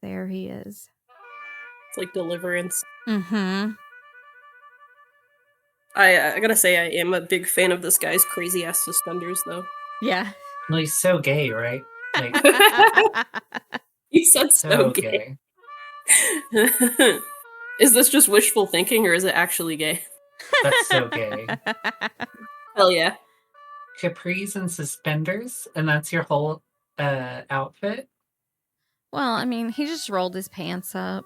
there he is. It's like Deliverance. Mm-hmm. I gotta say, I am a big fan of this guy's crazy ass suspenders, though. Yeah. Well, he's so gay, right? Like, you said so gay. Is this just wishful thinking, or is it actually gay? That's so gay. Hell yeah. Capris and suspenders, and that's your whole outfit? Well, I mean, he just rolled his pants up.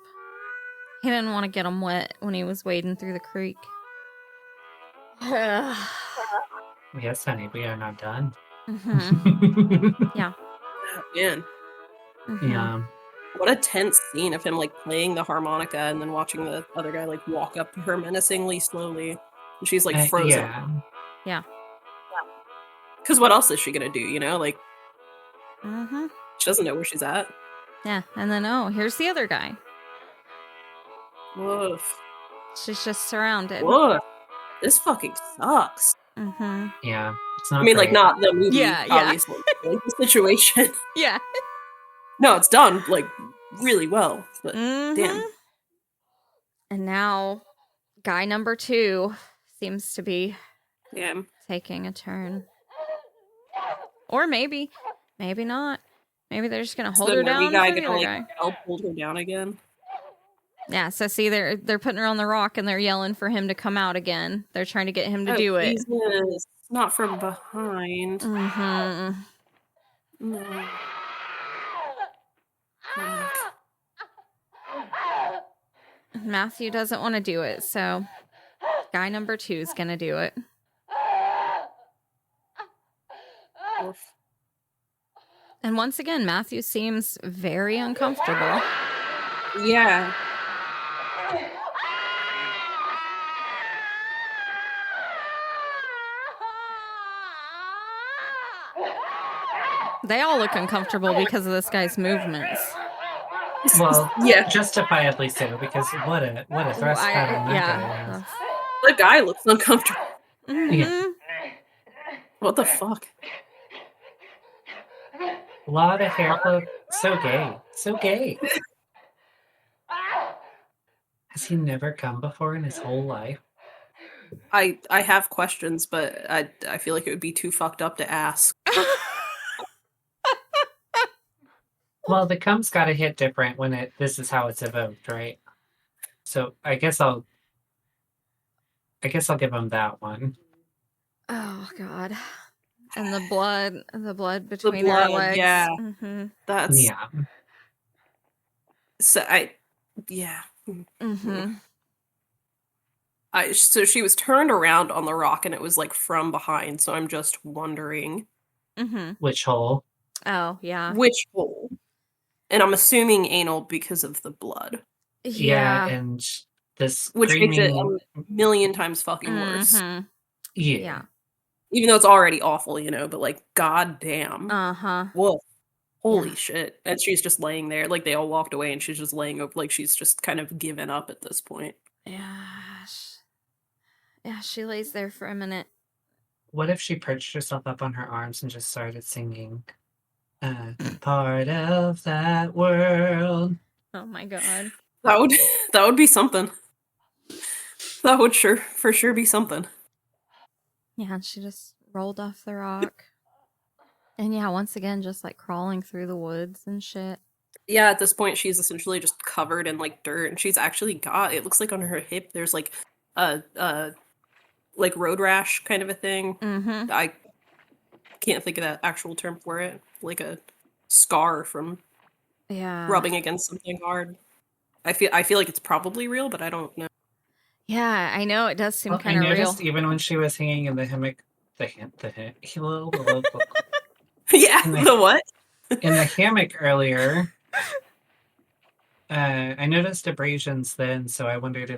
He didn't want to get them wet when he was wading through the creek. Yes, honey, we are not done. Mm-hmm. Yeah. Oh, man. Mm-hmm. Yeah. What a tense scene of him like playing the harmonica and then watching the other guy like walk up to her menacingly slowly. And she's like frozen. Yeah. Because what else is she gonna do, you know? Like, mm-hmm. She doesn't know where she's at. Yeah, and then, here's the other guy. Woof. She's just surrounded. Woof. This fucking sucks. Mm-hmm. Yeah. It's not I mean, great. like, not the movie, Yeah. obviously. Like, the situation. Yeah. No, it's done, like, really well. But, mm-hmm. damn. And now, guy number 2 seems to be taking a turn. Or maybe not. Maybe they're just gonna hold her down. The guy gonna like help hold her down again. Yeah. So see, they're putting her on the rock and they're yelling for him to come out again. They're trying to get him to do it. Jesus. Not from behind. Mm-hmm. No. Matthew doesn't want to do it, so guy number 2 is gonna do it. And once again, Matthew seems very uncomfortable. Yeah. They all look uncomfortable because of this guy's movements. Well, yeah, justifiably so, because what a thrust pattern that guy has. The guy looks uncomfortable. Mm-hmm. Yeah. What the fuck? A lot of hair flip. So gay. So gay. Has he never come before in his whole life? I have questions, but I feel like it would be too fucked up to ask. Well, the cum's got to hit different when this is how it's evoked, right? So I guess I'll give him that one. Oh God. And the blood The between her blood, legs. yeah. Mm-hmm. That's Yeah. so yeah. Mm-hmm. So she was turned around on the rock and it was like from behind, so I'm just wondering Mm-hmm. Which hole? Oh, yeah. which hole. And I'm assuming anal because of the blood. Yeah, and the Which makes it screaming. a million times fucking worse. Mm-hmm. Yeah. Even though it's already awful, but like, goddamn. Uh-huh. Whoa. Holy shit. And she's just laying there. Like, they all walked away and she's just laying over, like, she's just kind of given up at this point. Yeah. Yeah, she lays there for a minute. What if she perched herself up on her arms and just started singing, part of that world? Oh my God. That would be something. That would for sure be something. Yeah, and she just rolled off the rock. And yeah, once again, just like crawling through the woods and shit. Yeah, at this point, she's essentially just covered in like dirt, and she's actually got, it looks like on her hip, there's like a like road rash kind of a thing. Mm-hmm. I can't think of that actual term for it. Like a scar from rubbing against something hard. I feel like it's probably real, but I don't know. Yeah, I know it does seem kind of I real. noticed even when she was hanging in the hammock, Yeah, the what? In the hammock earlier, I noticed abrasions then, so I wonder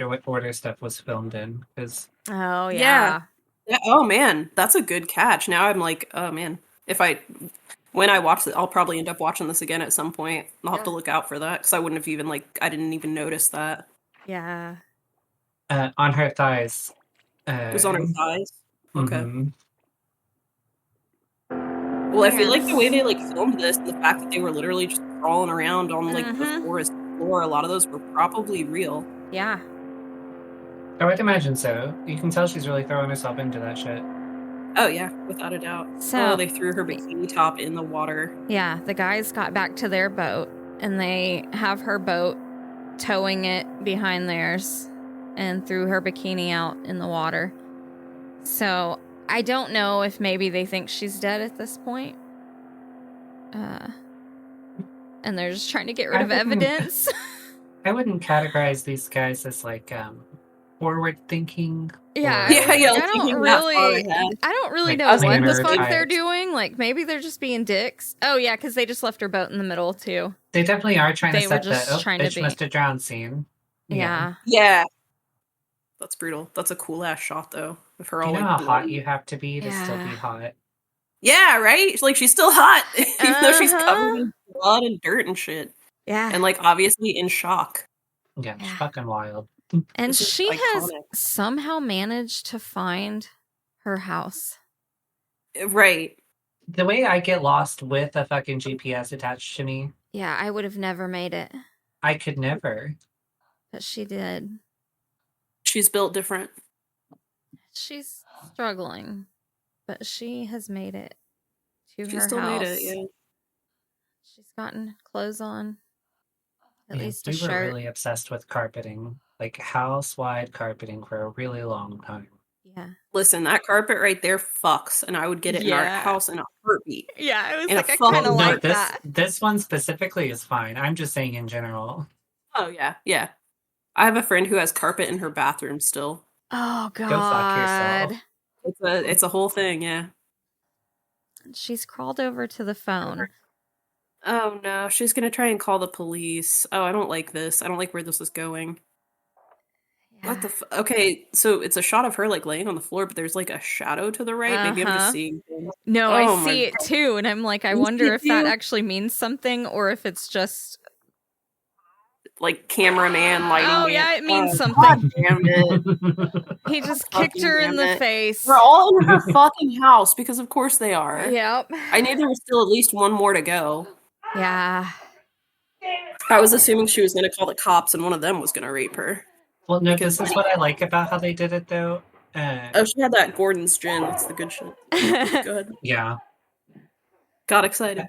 what order stuff was filmed in, because Oh yeah. Oh man, that's a good catch. Now I'm like, oh man, when I watch it, I'll probably end up watching this again at some point. I'll have to look out for that because I wouldn't have even I didn't even notice that. Yeah. On her thighs. It was on her thighs. Okay. Mm-hmm. Well, I feel like the way they filmed this, the fact that they were literally just crawling around on the forest floor, a lot of those were probably real. Yeah. I would imagine so. You can tell she's really throwing herself into that shit. Oh yeah, without a doubt. So they threw her bikini top in the water. Yeah, the guys got back to their boat and they have her boat towing it behind theirs and threw her bikini out in the water. So I don't know if maybe they think she's dead at this point. And they're just trying to get rid of evidence. I wouldn't categorize these guys as forward thinking. Yeah, I don't really know what the fuck they're doing. Like maybe they're just being dicks. Oh yeah, because they just left her boat in the middle too. They definitely are trying to set bitch the must have drowned scene. Yeah. That's brutal. That's a cool ass shot though. Of her all you know how hot you have to be to still be hot. Yeah, right? She's still hot. Even though she's covered in blood and dirt and shit. Yeah. And obviously in shock. Yeah, it's fucking wild. And she has somehow managed to find her house. Right. The way I get lost with a fucking GPS attached to me. Yeah, I would have never made it. I could never. But she did. She's built different. She's struggling, but she has made it to her house. She still made it, yeah. She's gotten clothes on. At least a we shirt. We were really obsessed with carpeting, house-wide carpeting for a really long time. Yeah. Listen, that carpet right there fucks, and I would get it in our house in a heartbeat. Yeah, I was I kind of like this, that. This one specifically is fine. I'm just saying in general. Oh, yeah, yeah. I have a friend who has carpet in her bathroom still. Oh, God. Go fuck yourself. It's a whole thing, yeah. She's crawled over to the phone. Oh, no. She's going to try and call the police. Oh, I don't like this. I don't like where this is going. Yeah. What the okay, so it's a shot of her laying on the floor, but there's a shadow to the right. Maybe I'm just seeing things. No, I see it too, and I'm like, I wonder if that actually means something or if it's just cameraman lighting. Oh yeah, it means something. God damn it. He just kicked her in the face. We're all in her fucking house because of course they are. Yep. I knew there was still at least one more to go. Yeah. I was assuming she was going to call the cops and one of them was going to rape her. Well, no, this is what I like about how they did it, though. She had that Gordon's gin. That's the good shit. Good. Yeah. Got excited.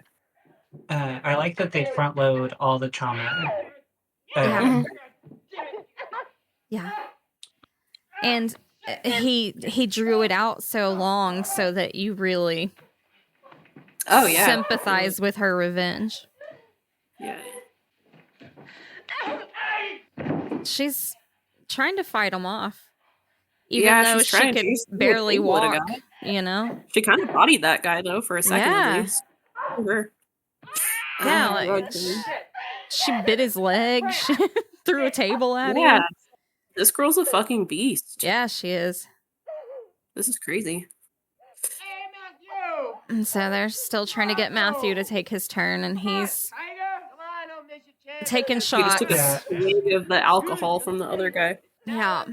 I like that they front load all the trauma. Yeah. Yeah. And he drew it out so long so that you really sympathize with her revenge. Yeah. She's trying to fight him off. Even though she could barely walk, you know? She kind of bodied that guy, though, for a second at least. Her. Yeah, like, she bit his leg, she threw a table at him. This girl's a fucking beast. Yeah, she is. This is crazy. And so they're still trying to get Matthew to take his turn, and he's taking shots. He just took a swig of the alcohol from the other guy. Yeah.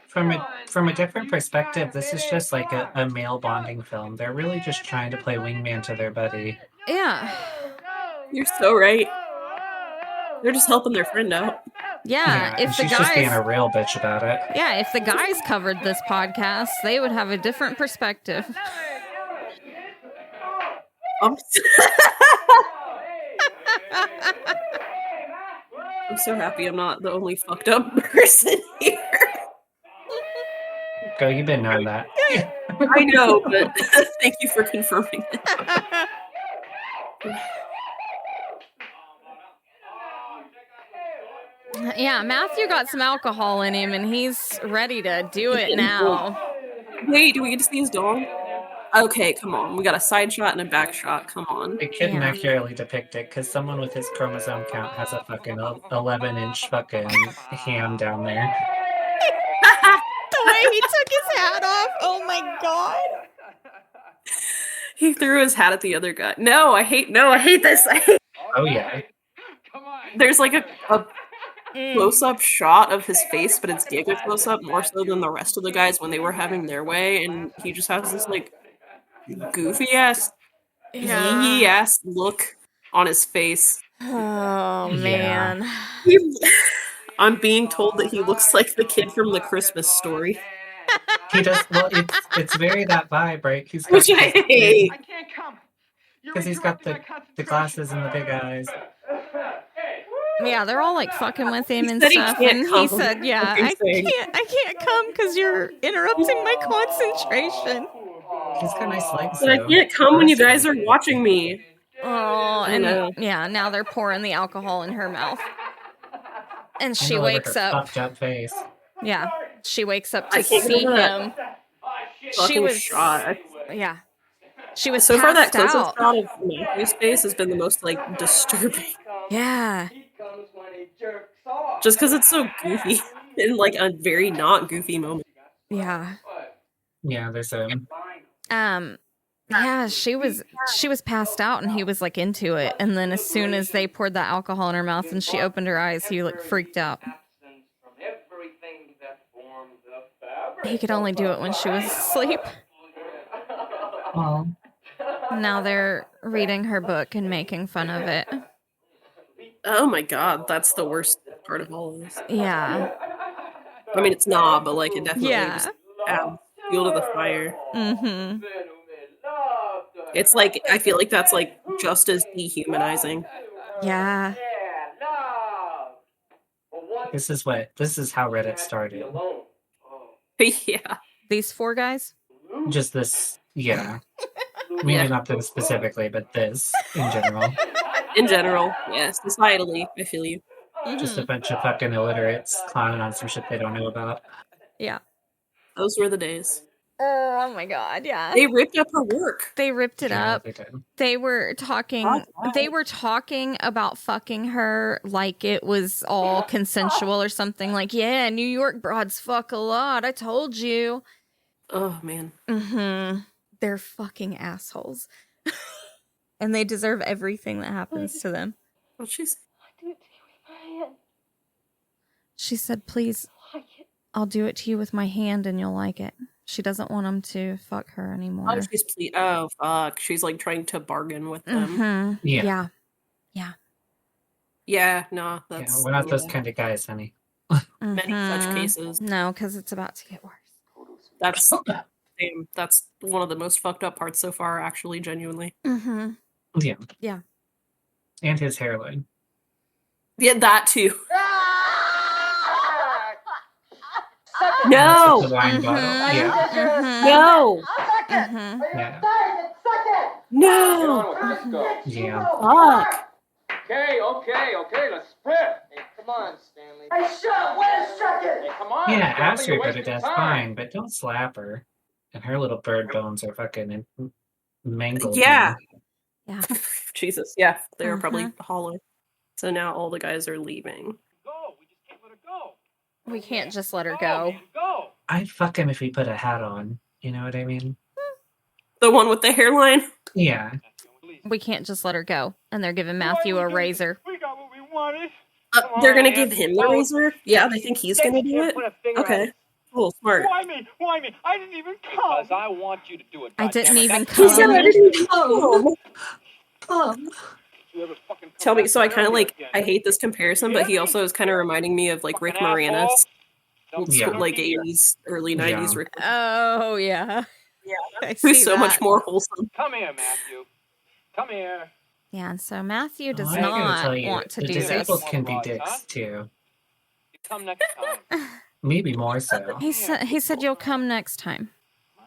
From a different perspective, this is just like a male bonding film. They're really just trying to play wingman to their buddy. Yeah. You're so right. They're just helping their friend out. Yeah, if the she's guys just being a real bitch about it. Yeah, if the guys covered this podcast, they would have a different perspective. I'm so happy I'm not the only fucked up person here. Go, you've been knowing that. I know, but thank you for confirming it. Yeah, Matthew got some alcohol in him, and he's ready to do it now. Wait, do we get to see his dog? Okay, come on. We got a side shot and a back shot. Come on. They couldn't accurately depict it because someone with his chromosome count has a fucking 11-inch fucking ham down there. The way he took his hat off. Oh my god. He threw his hat at the other guy. No, I hate this. Oh yeah. There's like a close-up shot of his face, but it's Giga close-up more so than the rest of the guys when they were having their way, and he just has this like goofy ass look on his face. Oh man. I'm being told that he looks like the kid from the Christmas Story. He does. Well, it's very that vibe, right? He's got Which I hate. Because he's got the glasses and the big eyes. Yeah, they're all like fucking with him and said he stuff, can't and come. he said, "Yeah, I can't come because you're interrupting my concentration." He's got nice legs. But I can't come when you guys are watching me. Oh, I know. and yeah, now they're pouring the alcohol in her mouth, and she And wakes her up. puffed up face. Yeah, she wakes up I to can't see get over that him. She fucking was shot. Yeah, she was So far, that passed close-up out. shot of Matthew's face has been the most like disturbing. Yeah. Just because it's so goofy in like a very not goofy moment. Yeah. Yeah, there's Yeah, she was passed out, and he was like into it, and then as soon as they poured that alcohol in her mouth and she opened her eyes, he like freaked out. He could only do it when she was asleep. Oh. Now they're reading her book and making fun of it. Oh my god, that's the worst part of all of this. Yeah. I mean, it's not, but like it definitely just Yeah. adds fuel to the fire. Mm-hmm. It's like I feel like that's like just as dehumanizing. Yeah. This is how Reddit started. Yeah. These four guys? Just this, yeah. Maybe not this specifically, but this in general. In general, yeah, societally, I feel you. Just a bunch of fucking illiterates clowning on some shit they don't know about. Yeah. Those were the days. Oh my god, yeah. They ripped up her work. They ripped it Yeah, up. they did. They were talking about fucking her like it was all consensual or something, like, yeah, New York broads fuck a lot, I told you. Oh man. Mm-hmm. They're fucking assholes. And they deserve everything that happens to them. Well, she's She said, please, I'll do it to you with my hand and you'll like it. She doesn't want him to fuck her anymore. oh fuck. She's like trying to bargain with them. Mm-hmm. Yeah. Yeah, no, that's We're not those kind of guys, honey. many such cases. No, because it's about to get worse. That's damn, that's one of the most fucked up parts so far, actually, genuinely. Mm-hmm. Yeah. Yeah. And his hairline. Yeah, that too. That's with No! the wine bottle. Yeah. No! Yeah. No! Let's go. Yeah. Fuck. Okay, let's sprint. Hey, come on, Stanley. Hey, shut! Wait a second! Hey, come on. Yeah, Stanley, ask you're her to wasting death, time. fine, but don't slap her. And her little bird bones are fucking mangled Yeah. now. Yeah. Jesus, yeah. They were probably Mhm. hollow. So now all the guys are leaving. We can't just let her go. I'd fuck him if he put a hat on. You know what I mean? The one with the hairline? Yeah. We can't just let her go. And they're giving Matthew a razor. We got what we wanted. They're gonna give him the razor? Yeah, they think he's gonna do it? Okay. Cool, smart. Why me? Why me? I didn't even come. Because I want you to do it. I didn't even He said I come. didn't come. Tell me, so I kind of like, I hate this comparison, but he also is kind of reminding me of like Rick Moranis. Old school, Yeah. like 80s, early 90s Yeah. Rick. Oh, yeah. I see Who's so much that. more wholesome. Come here, Matthew. Come here. Yeah, and so Matthew does I gotta not tell you, want to the do disabled this. can be dicks too. Come next time. Maybe more so. He said you'll come next time.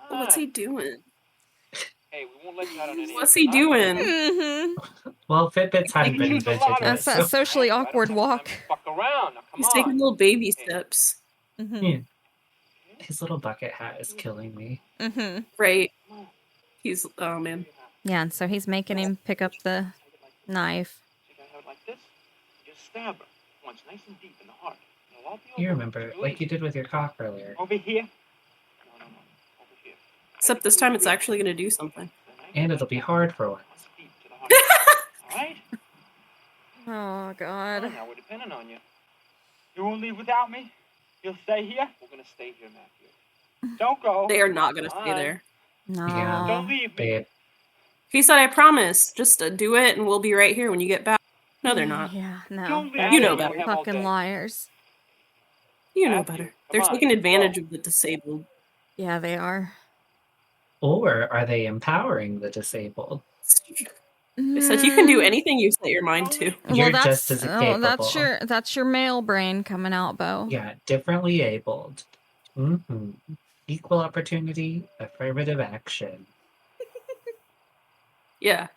What's he doing? Hey, we won't let you out on any. What's he doing? Mm-hmm. Well, Fitbits hadn't been invented yet, That's so. that socially awkward walk. Fuck around. Now, come He's on. taking little baby steps. Mm-hmm. Yeah. His little bucket hat is killing me. Mm-hmm. Right. He's, oh man. Yeah, and so he's making him pick up the knife. You gotta have it like this. Just stab her once, nice and deep in the heart. It'll all be You over. remember, like you did with your cock earlier. Over here. No. Over here. Except this time it's actually gonna do something. And it'll be hard for once. Deep to the heart. All right. Oh, God. Now we're depending on you. You won't leave without me? You'll stay here? We're gonna stay here, Matthew. Don't go. They are not gonna stay there. No. Yeah. Don't leave me. Babe. He said, I promise. Just do it and we'll be right here when you get back. No, they're not. Yeah, no. Don't leave You know me. better. Fucking liars. You know better. They're taking advantage of the disabled. Yeah, they are. Or are they empowering the disabled? They said you can do anything you set your mind to. You're that's, just as capable. that's your male brain coming out, Bo. Yeah, differently abled. Mm-hmm. Equal opportunity, affirmative action. Yeah.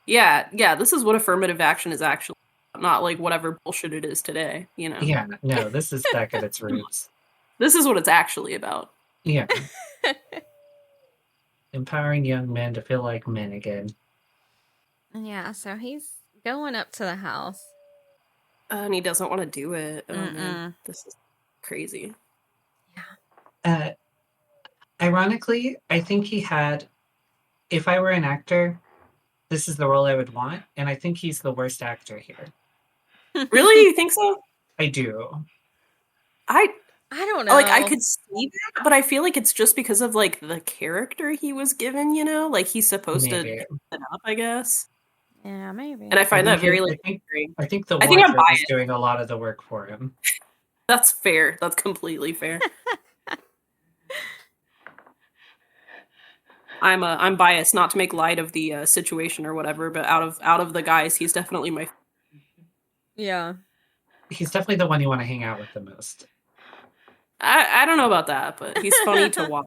This is what affirmative action is actually. Not like whatever bullshit it is today, you know? Yeah, no, this is back at its roots. This is what it's actually about. Yeah. Empowering young men to feel like men again. Yeah, so he's going up to the house. And he doesn't want to do it. Oh Mm-mm. man, this is crazy. Ironically, I think he had, if I were an actor, this is the role I would want, and I think he's the worst actor here. Really? You think so? I do. I don't know. like I could see that, but I feel like it's just because of like the character he was given, you know? Like he's supposed Maybe. to set up, I guess. Yeah, maybe. And I find that very like I think the I think I'm wardrobe is biased. doing a lot of the work for him. That's fair. That's completely fair. I'm biased, not to make light of the situation or whatever, but out of the guys, he's definitely my. Yeah. He's definitely the one you want to hang out with the most. I don't know about that, but he's funny to watch.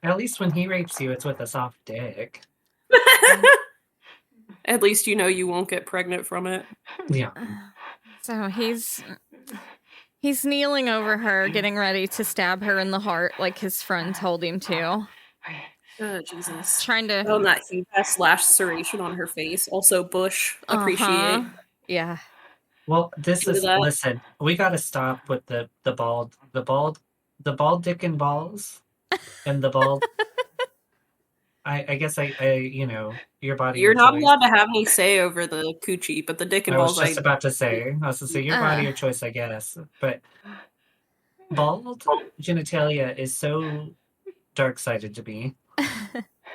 At least when he rapes you, it's with a soft dick. At least you know you won't get pregnant from it. Yeah. So he's kneeling over her, getting ready to stab her in the heart, like his friend told him to. Oh, Jesus. Trying to. Oh, and that huge ass laceration on her face. Also, Bush. Appreciate. Yeah. Well, this Do is that. listen. We got to stop with the bald dick and balls, and the bald. I guess I you know your body. You're your not choice. allowed to have any say over the coochie, but the dick and I was balls. just about to say. I was to say your body, your choice, I guess. But bald genitalia is so dark-sided to me.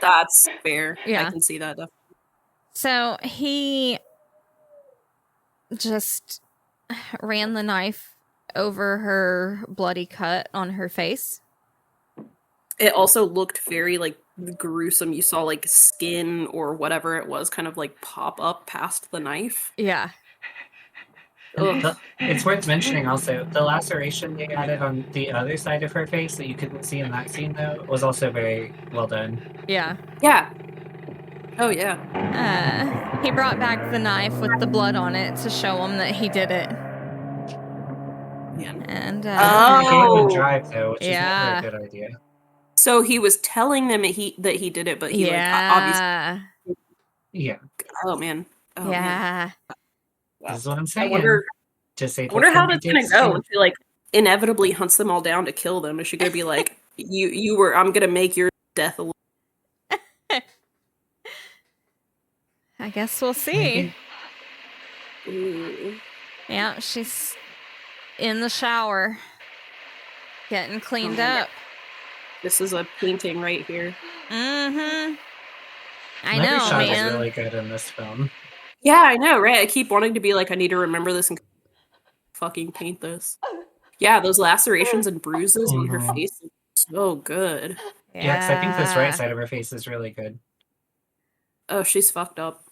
That's fair. Yeah. I can see that. Definitely. So he just ran the knife over her bloody cut on her face. It also looked very like gruesome. You saw like skin or whatever it was kind of like pop up past the knife. Yeah. It's worth mentioning also, the laceration they added on the other side of her face that you couldn't see in that scene, though, was also very well done. Yeah. Yeah. Oh, yeah. He brought back the knife with the blood on it to show him that he did it. Yeah. And, He gave him a drive, though, which is never a good idea. So he was telling them that he did it, but he like obviously. Yeah. Oh man. Oh, yeah. Man. This is what I'm saying. I wonder how that's gonna go when she like inevitably hunts them all down to kill them. Is she gonna be like, I'm gonna make your death a little. I guess we'll see. Yeah, she's in the shower, getting cleaned up. This is a painting right here. Mm-hmm. I Every know, shot man. is really good in this film. Yeah, I know, right? I keep wanting to be like, I need to remember this and fucking paint this. Yeah, those lacerations and bruises on her face are so good. Yeah, because I think this right side of her face is really good. Oh, she's fucked up.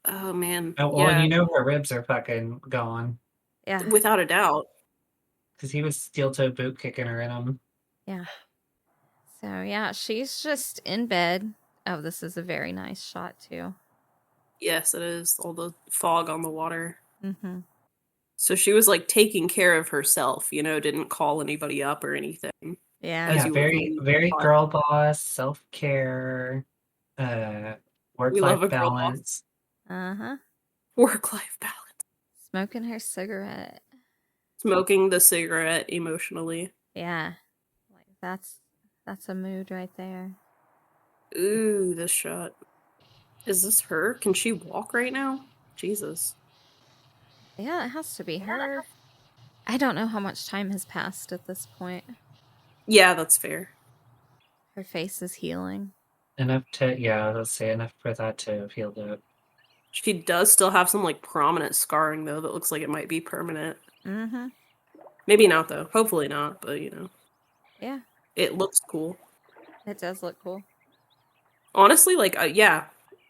Oh, man. Oh, well, yeah. and you know her ribs are fucking gone. Yeah. Without a doubt. Because he was steel-toe boot kicking her in them. Yeah. So, yeah, she's just in bed. Oh, this is a very nice shot, too. Yes, it is. All the fog on the water. Mm-hmm. So she was, like, taking care of herself, didn't call anybody up or anything. Yeah. Yeah, very girl boss, self-care, work-life balance. Uh-huh. Work-life balance. Smoking her cigarette. Smoking the cigarette emotionally. Yeah. Like that's a mood right there. Ooh, this shot. Is this her? Can she walk right now? Jesus. Yeah, it has to be her. I don't know how much time has passed at this point. Yeah, that's fair. Her face is healing. Enough for that to have healed up. She does still have some, like, prominent scarring, though, that looks like it might be permanent. Mm-hmm. Maybe not, though. Hopefully not, but, Yeah. It looks cool. It does look cool. Honestly, like, yeah.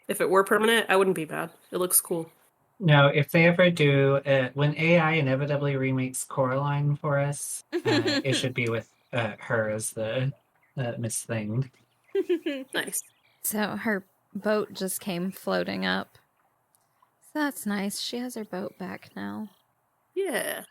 If it were permanent, I wouldn't be bad. It looks cool. No, if they ever do, when AI inevitably remakes Coraline for us, it should be with her as the Miss Thing. Nice. So her boat just came floating up. So that's nice. She has her boat back now. Yeah.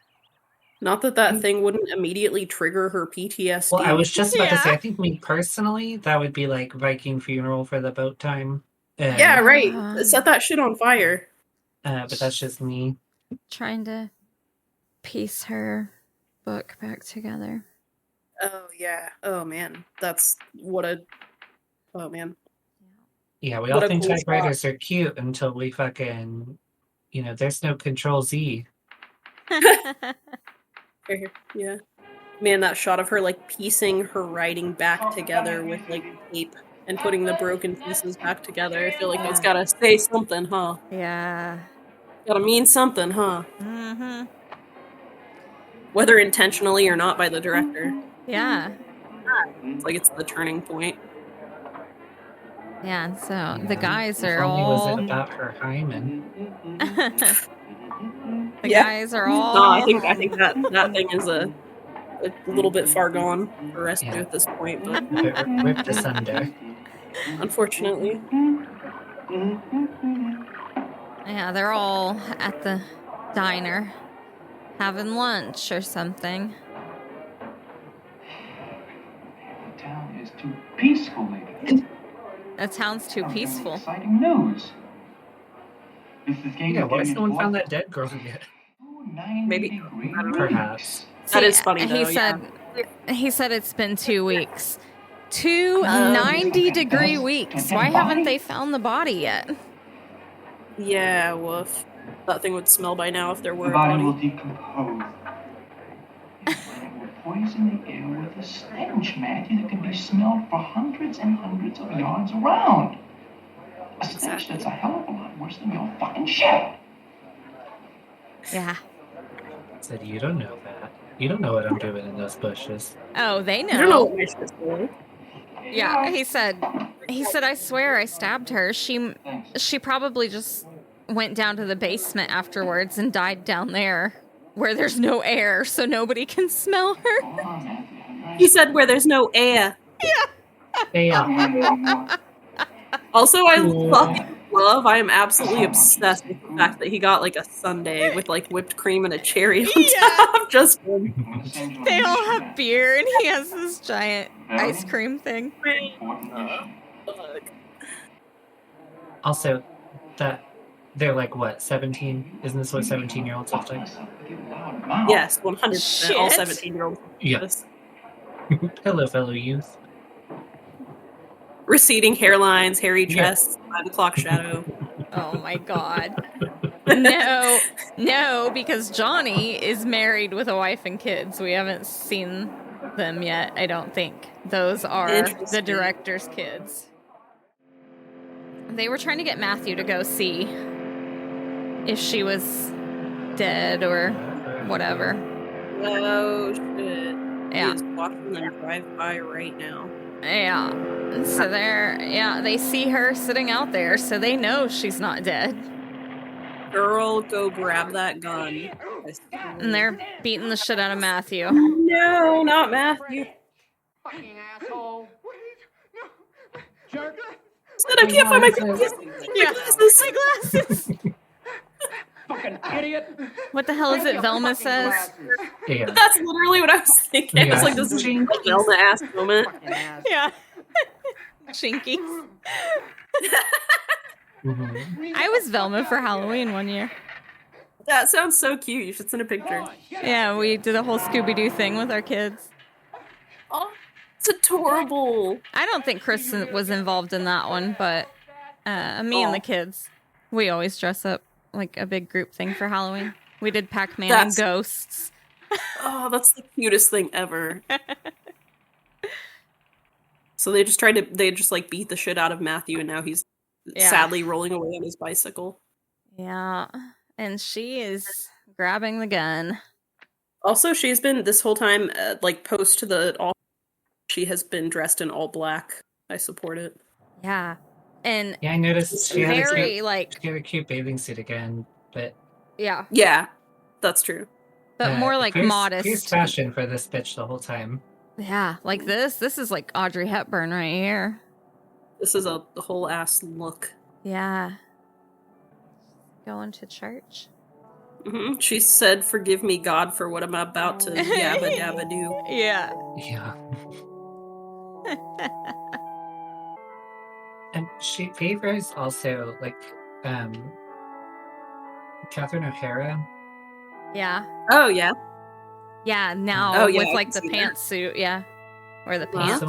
Not that thing wouldn't immediately trigger her PTSD. Well, I was just about to say, I think me personally, that would be like Viking funeral for the boat time. Yeah, right. Set that shit on fire. But that's just me. Trying to piece her book back together. Oh, yeah. Oh, man. That's oh, man. Yeah, we all think typewriters are cute until we fucking, there's no Control Z. Yeah. Man, that shot of her, like, piecing her writing back together with, like, tape and putting the broken pieces back together. I feel like that's gotta say something, huh? Yeah. Gotta mean something, huh? Mm-hmm. Whether intentionally or not by the director. Yeah. It's like it's the turning point. Yeah, so the guys are Was all... it about her hymen? The guys are all... No, I think that thing is a little bit far gone for rescue at this point, but ripped asunder. Unfortunately. Yeah, they're all at the diner having lunch or something. The town is too peaceful, lady. The town's too peaceful. Exciting news. Yeah, why has no one found that dead girl yet? Maybe. Perhaps. That is funny, though. He said it's been 2 weeks. 2 90-degree weeks. Why haven't they found the body yet? Yeah, woof. That thing would smell by now if there were The a body. body will decompose. It will poison the air with a stench, Matthew, that can be smelled for hundreds and hundreds of yards around. A stench that's a hell of a lot worse than your fucking shit. Yeah. Said you don't know that. You don't know what I'm doing in those bushes. Oh, they know. You don't know what my shit's doing. Yeah, he said, I swear I stabbed her. She probably just went down to the basement afterwards and died down there where there's no air, so nobody can smell her. He said where there's no air. Yeah. Also, I am absolutely obsessed with the fact that he got like a sundae with like whipped cream and a cherry on top. Just they all have beer and he has this giant ice cream thing. Also, that they're like what, 17? Isn't this what 17-year-olds look like? Yes, 100%. All Shit. 17-year-olds. Yes. Hello, fellow youth. Receding hairlines, hairy chest, 5 o'clock shadow. Oh my god. No, because Johnny is married with a wife and kids. We haven't seen them yet, I don't think. Those are the director's kids. They were trying to get Matthew to go see if she was dead or whatever. Oh shit. Yeah. He is watching them drive by right now. Yeah. So they see her sitting out there, so they know she's not dead. Girl, go grab that gun. And they're beating the shit out of Matthew. No, not Matthew. Fucking asshole. Jerk. Said I can't find my glasses. My glasses. Fucking idiot. What the hell is it Velma says? Yeah. That's literally what I was thinking. I was like, this is a Velma ass moment. Yeah. Chinky. I was Velma for Halloween one year. That sounds so cute. You should send a picture. Yeah, we did a whole Scooby-Doo thing with our kids. Oh, it's adorable. I don't think Chris was involved in that one, but me and the kids, we always dress up like a big group thing for Halloween. We did Pac-Man and ghosts. Oh, that's the cutest thing ever. So they just like beat the shit out of Matthew, and now he's sadly rolling away on his bicycle. Yeah, and she is grabbing the gun. Also, she's been this whole time, like post to the she has been dressed in all black. I support it. Yeah, and I noticed she had a cute bathing suit again, but yeah, that's true. But more like modest. Fierce fashion for this bitch the whole time. Yeah, like this. This is like Audrey Hepburn right here. This is a whole ass look. Yeah. Going to church. Mm-hmm. She said, "Forgive me, God, for what I'm about to yabba dabba do." Yeah. Yeah. And she favors also like Catherine O'Hara. Yeah. Oh yeah. Yeah. Now with I like the pantsuit. Yeah. Or the pants.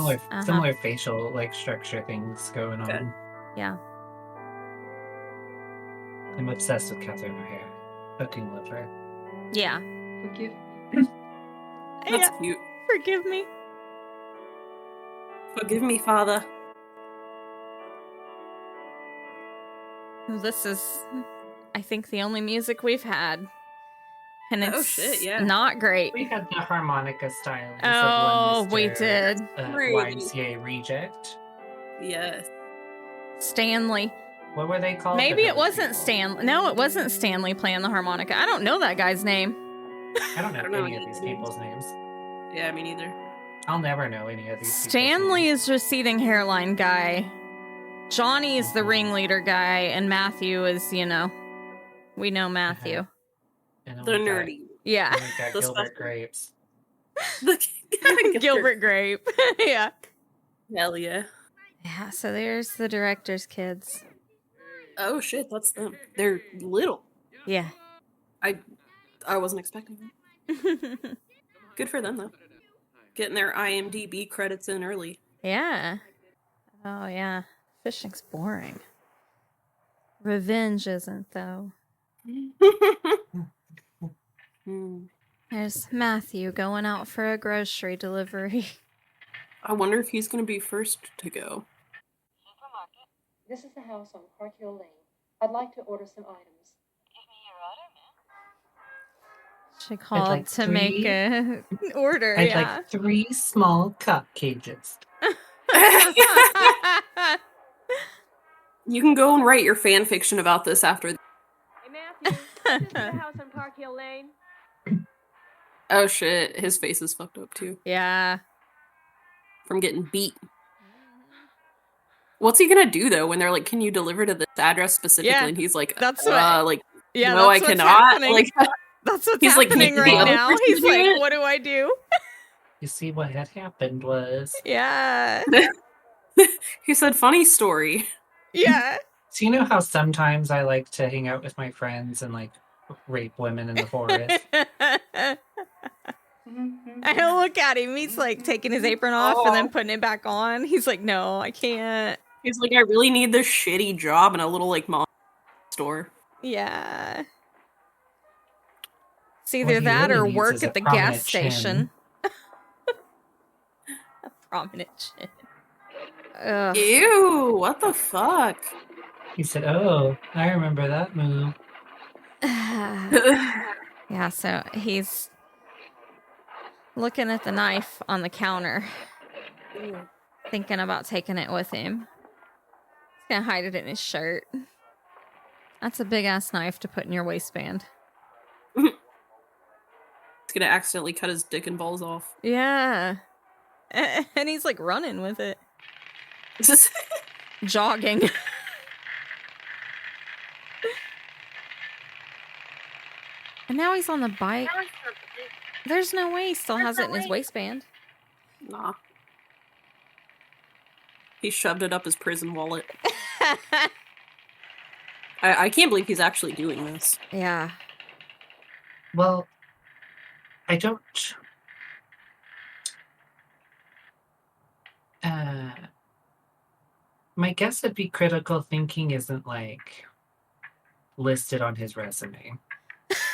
Similar facial like structure things going on. Yeah. I'm obsessed with Catherine O'Hara. Fucking love her. Yeah. Forgive That's cute. Forgive me. Forgive me, Father. This is, I think, the only music we've had. And it's not great. We had the harmonica stylings Oh, of we did. YMCA Reject. Yes. Stanley. What were they called? Maybe it wasn't Stanley. No, it wasn't Stanley playing the harmonica. I don't know that guy's name. I don't know any of these people's names. Yeah, me neither. I'll never know any of these. Stanley is receding hairline guy. Johnny is the ringleader guy, and Matthew is, we know Matthew. The nerdy. Yeah. And we got Gilbert Grapes. Gilbert Grape. Yeah. Hell yeah. Yeah, so there's the director's kids. Oh shit, that's them. They're little. Yeah. I wasn't expecting that. Good for them though. Getting their IMDb credits in early. Yeah. Oh yeah. Fishing's boring. Revenge isn't though. There's Matthew going out for a grocery delivery. I wonder if he's going to be first to go. This is the house on Park Hill Lane. I'd like to order some items. She called like to make a order. I'd Yeah. like 3 small cup cages. You can go and write your fan fiction about this after. Hey, Matthew, this is the house on Park Hill Lane. Oh shit, his face is fucked up too. Yeah. From getting beat. What's he gonna do though when they're like, "Can you deliver to this address specifically?" Yeah, And he's like, that's what. like, Yeah, no, I that's what's cannot." happening. Like, That's what's he's like, happening "Can the right other now. person He's do like, it?" what do I do? You see, what had happened was... Yeah. He said, "Funny story." Yeah. So you know how sometimes I like to hang out with my friends and like rape women in the forest? I don't look at him. He's like taking his apron off and then putting it back on. He's like, no, I can't. He's like, "I really need this shitty job in a little like mom store." Yeah. It's What either he that really or needs work is at a the gas prominent station. chin. A prominent chin. Ugh. Ew! What the fuck? He said, "Oh, I remember that move." Yeah, so he's looking at the knife on the counter, thinking about taking it with him. He's gonna hide it in his shirt. That's a big ass knife to put in your waistband. He's gonna accidentally cut his dick and balls off. Yeah. And he's like running with it. Jogging. And now he's on the bike. There's no way he still has it in his waistband. Nah. He shoved it up his prison wallet. I can't believe he's actually doing this. Yeah. Well, I don't... my guess would be critical thinking isn't, like, listed on his resume.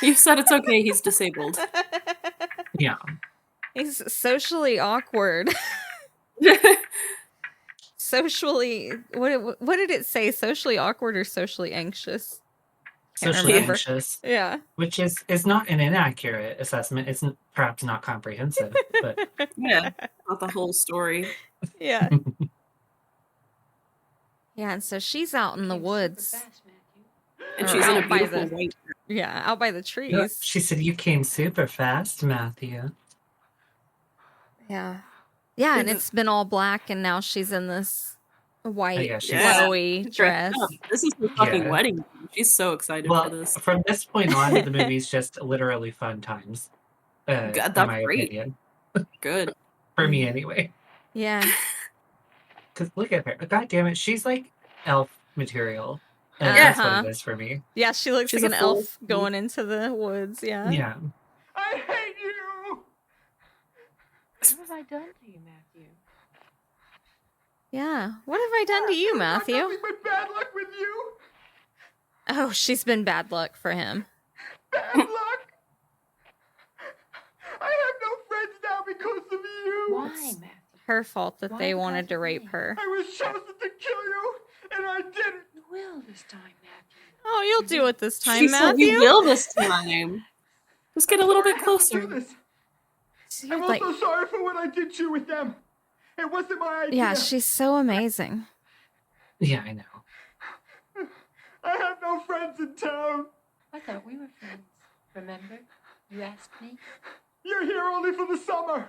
You said it's okay, he's disabled. Yeah. He's socially awkward. Socially... What did it say? Socially awkward or socially anxious? Can't Socially remember. anxious. Yeah. Which is not an inaccurate assessment. It's perhaps not comprehensive, but... Yeah, not the whole story. Yeah. Yeah, and so she's out in the woods. And Or she's in a out by beautiful the- white. Yeah, out by the trees. She said, "You came super fast, Matthew." Yeah. Yeah, and it's been all black, and now she's in this white, yeah, she's- flowy dress. This is her fucking Yeah. wedding. She's so excited Well, for this. from this point on, the movie's just literally fun times. God, in that's my great. opinion. Good. For me, anyway. Yeah. Because look at her. God damn it, she's like elf material. And Yeah. that's what it is for me. Yeah, she looks She's like a an fool. elf going into the woods. Yeah. Yeah. I hate you! What have I done to you, Matthew? Yeah. What have I done to you, Matthew? Nothing but bad luck with you! Oh, she's been bad luck for him. Bad luck! I have no friends now because of you! Why, Matthew? Her fault that Why they because wanted of to rape me? her. I was chosen to kill you, and I didn't! You will this time, Matthew. Oh, you'll do it this time, She said Matthew. you will this time. Just get a little bit I have to closer. do this. She's I'm like, also sorry for what I did to you with them. It wasn't my idea. yeah, she's so amazing. Yeah, I know. I have no friends in town. I thought we were friends. Remember? You asked me. You're here only for the summer.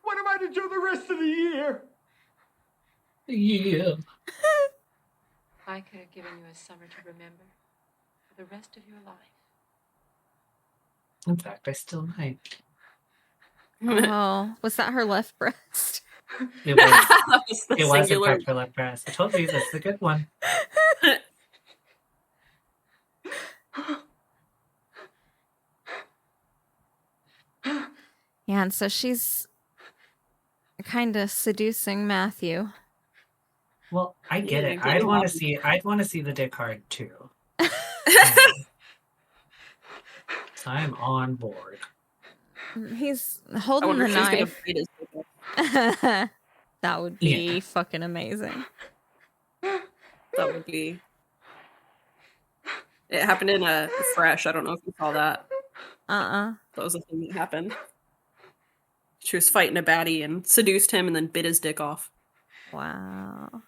What am I to do the rest of the year? Yeah. I could have given you a summer to remember for the rest of your life. In fact, I still might. Oh, was that her left breast? It was, That was the it was in singular. fact her left breast. I told you that's the good one. Yeah, and so she's kind of seducing Matthew. Well, I get Yeah, it. get I'd him want off. to see. I'd want to see the dick hard too. So I'm on board. He's I holding wonder the if she's gonna knife. beat his dick up. That would be Yeah. fucking amazing. That would be. It happened in a Fresh. I don't know if you saw that. That was the thing that happened. She was fighting a baddie and seduced him and then bit his dick off. Wow.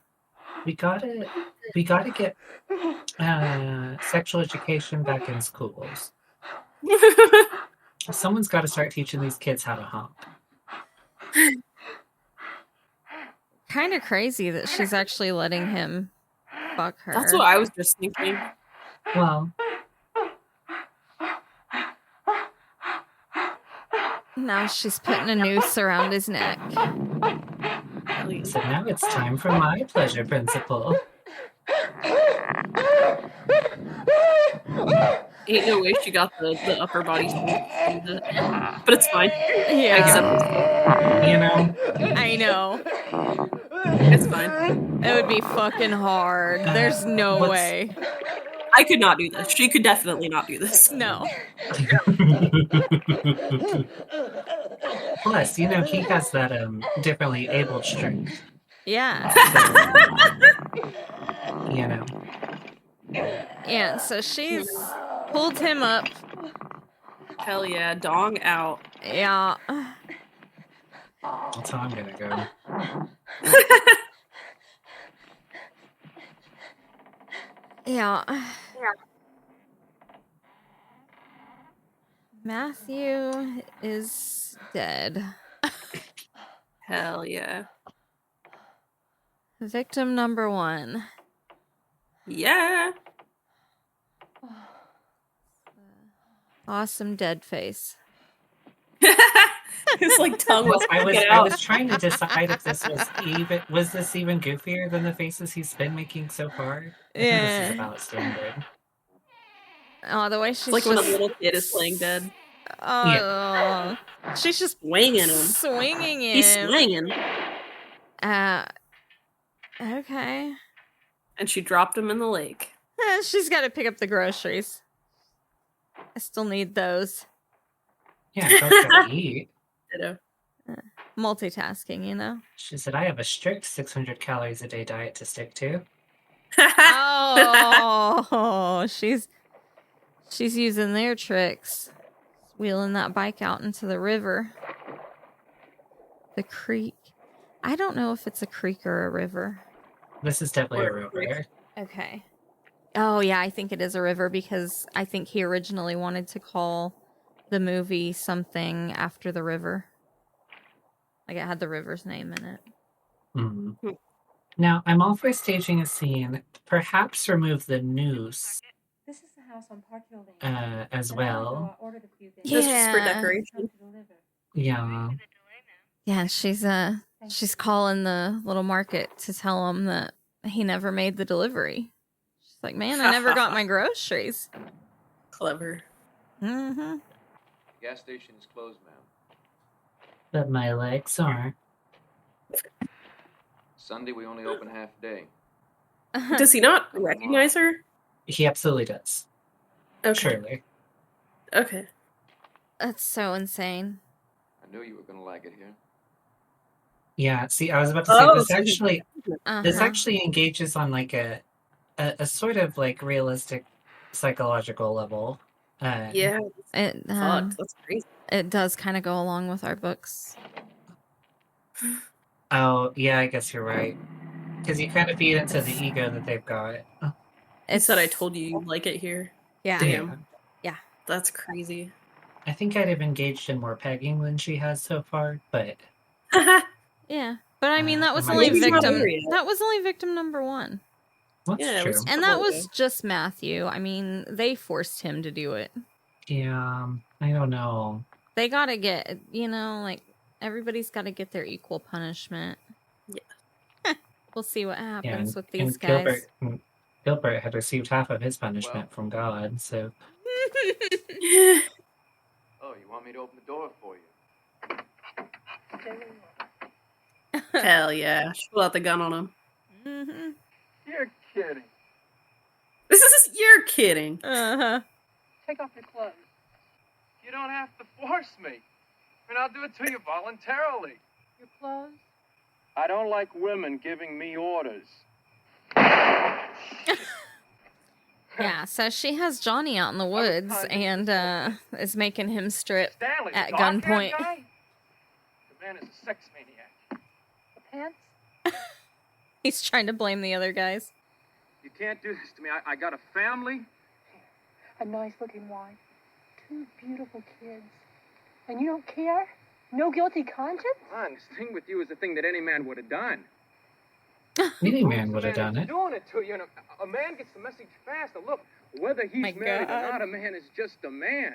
We gotta get sexual education back in schools. Someone's got to start teaching these kids how to hump. Kind of crazy that she's actually letting him fuck her. That's what I was just thinking. Well, now she's putting a noose around his neck. so now it's time for my pleasure principle. Ain't no way she got the upper body strength, but it's fine. Yeah. I accept it. You know? I know. It's fine. It would be fucking hard. There's no way. I could not do this. She could definitely not do this. No. Plus, you know, he has that differently abled strength. Yeah. You know. Yeah, so she's pulled him up. Hell yeah, dong out. Yeah. That's how I'm gonna go. Yeah. Matthew is dead. Hell yeah. Victim number 1. Yeah. Awesome dead face. His like tongue was I out. was trying to decide if this was this even goofier than the faces he's been making so far. I think this is about standard. Oh, the way she's It's like just... when a little kid is playing dead. Oh, Yeah. She's just swinging him. Swinging him. He's swinging. Okay. And she dropped him in the lake. She's got to pick up the groceries. I still need those. Yeah, girls gotta eat. Ditto. Multitasking, you know? She said, I have a strict 600 calories a day diet to stick to. Oh, she's using their tricks. Wheeling that bike out into the river. The creek. I don't know if it's a creek or a river. This is definitely a river. Okay. Oh, yeah, I think it is a river because I think he originally wanted to call the movie something after the river. Like it had the river's name in it. Mm-hmm. Now, I'm all for staging a scene. Perhaps remove the noose This is the house on Park Hill Lane. as well. Just for decoration. Yeah. Yeah, she's calling the little market to tell him that he never made the delivery. She's like, man, I never got my groceries. Clever. Mm-hmm. Gas station is closed, ma'am. But my legs are. Sunday we only open half day. Does he not recognize her? He absolutely does. Okay. Surely. Okay. That's so insane. I knew you were gonna like it here. Yeah, see, I was about to say this actually this Uh-huh. actually engages on like a sort of like realistic psychological level. Yeah. It That's crazy. It does kind of go along with our books. Oh, yeah, I guess you're right. Because you kind of feed into the ego that they've got. It said I told you you'd like it here. Yeah. Damn. Yeah. That's crazy. I think I'd have engaged in more pegging than she has so far, but Yeah. But I mean, that was am I only just not victim. there yet? That was only victim number 1. that's Yeah, it true. was- And that was Okay. just Matthew. I mean, they forced him to do it. Yeah, I don't know. They gotta get, like, everybody's gotta get their equal punishment. Yeah. We'll see what Yeah, happens and, with these and guys. Gilbert had received half of his punishment from God, so Oh, you want me to open the door for you? Hell yeah. She pulled out the gun on him. Mm-hmm. You're kidding. You're kidding. Uh-huh. Take off your clothes. You don't have to force me. And I'll do it to you voluntarily. Your clothes? I don't like women giving me orders. Yeah, so she has Johnny out in the woods and is making him strip Stanley, at the dark-haired gunpoint. guy? The man is a sex maniac. The pants? He's trying to blame the other guys. You can't do this to me. I got a family. A nice-looking wife. 2 beautiful kids. And you don't care? No guilty conscience? Man, this thing with you is a thing that any man would have done. Any man would have done it. Doing it to you, and a man gets the message fast. And look, whether he's married God. or not, a man is just a man.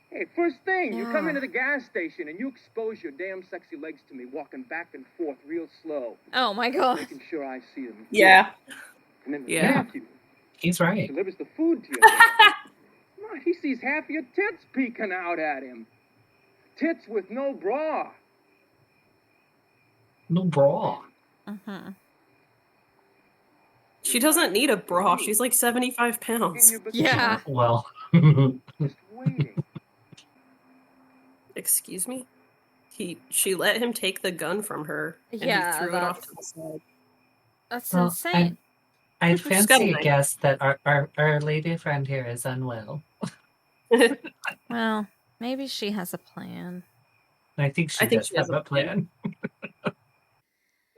Hey, first thing, you come into the gas station and you expose your damn sexy legs to me, walking back and forth real slow. Oh my God. Making sure I see them. Yeah. And then Yeah. Matthew He's right. delivers the food to you. Come on, he sees half your tits peeking out at him. Tits with no bra. No bra. Uh-huh. She doesn't need a bra. She's like 75 pounds. Yeah. Well. Just waiting. Excuse me? She let him take the gun from her and Yeah, he threw it off to the side. That's Well, insane. I'd She's got a fancy a knife. guess that our lady friend here is unwell. Well, maybe she has a plan. I think she does have a plan. The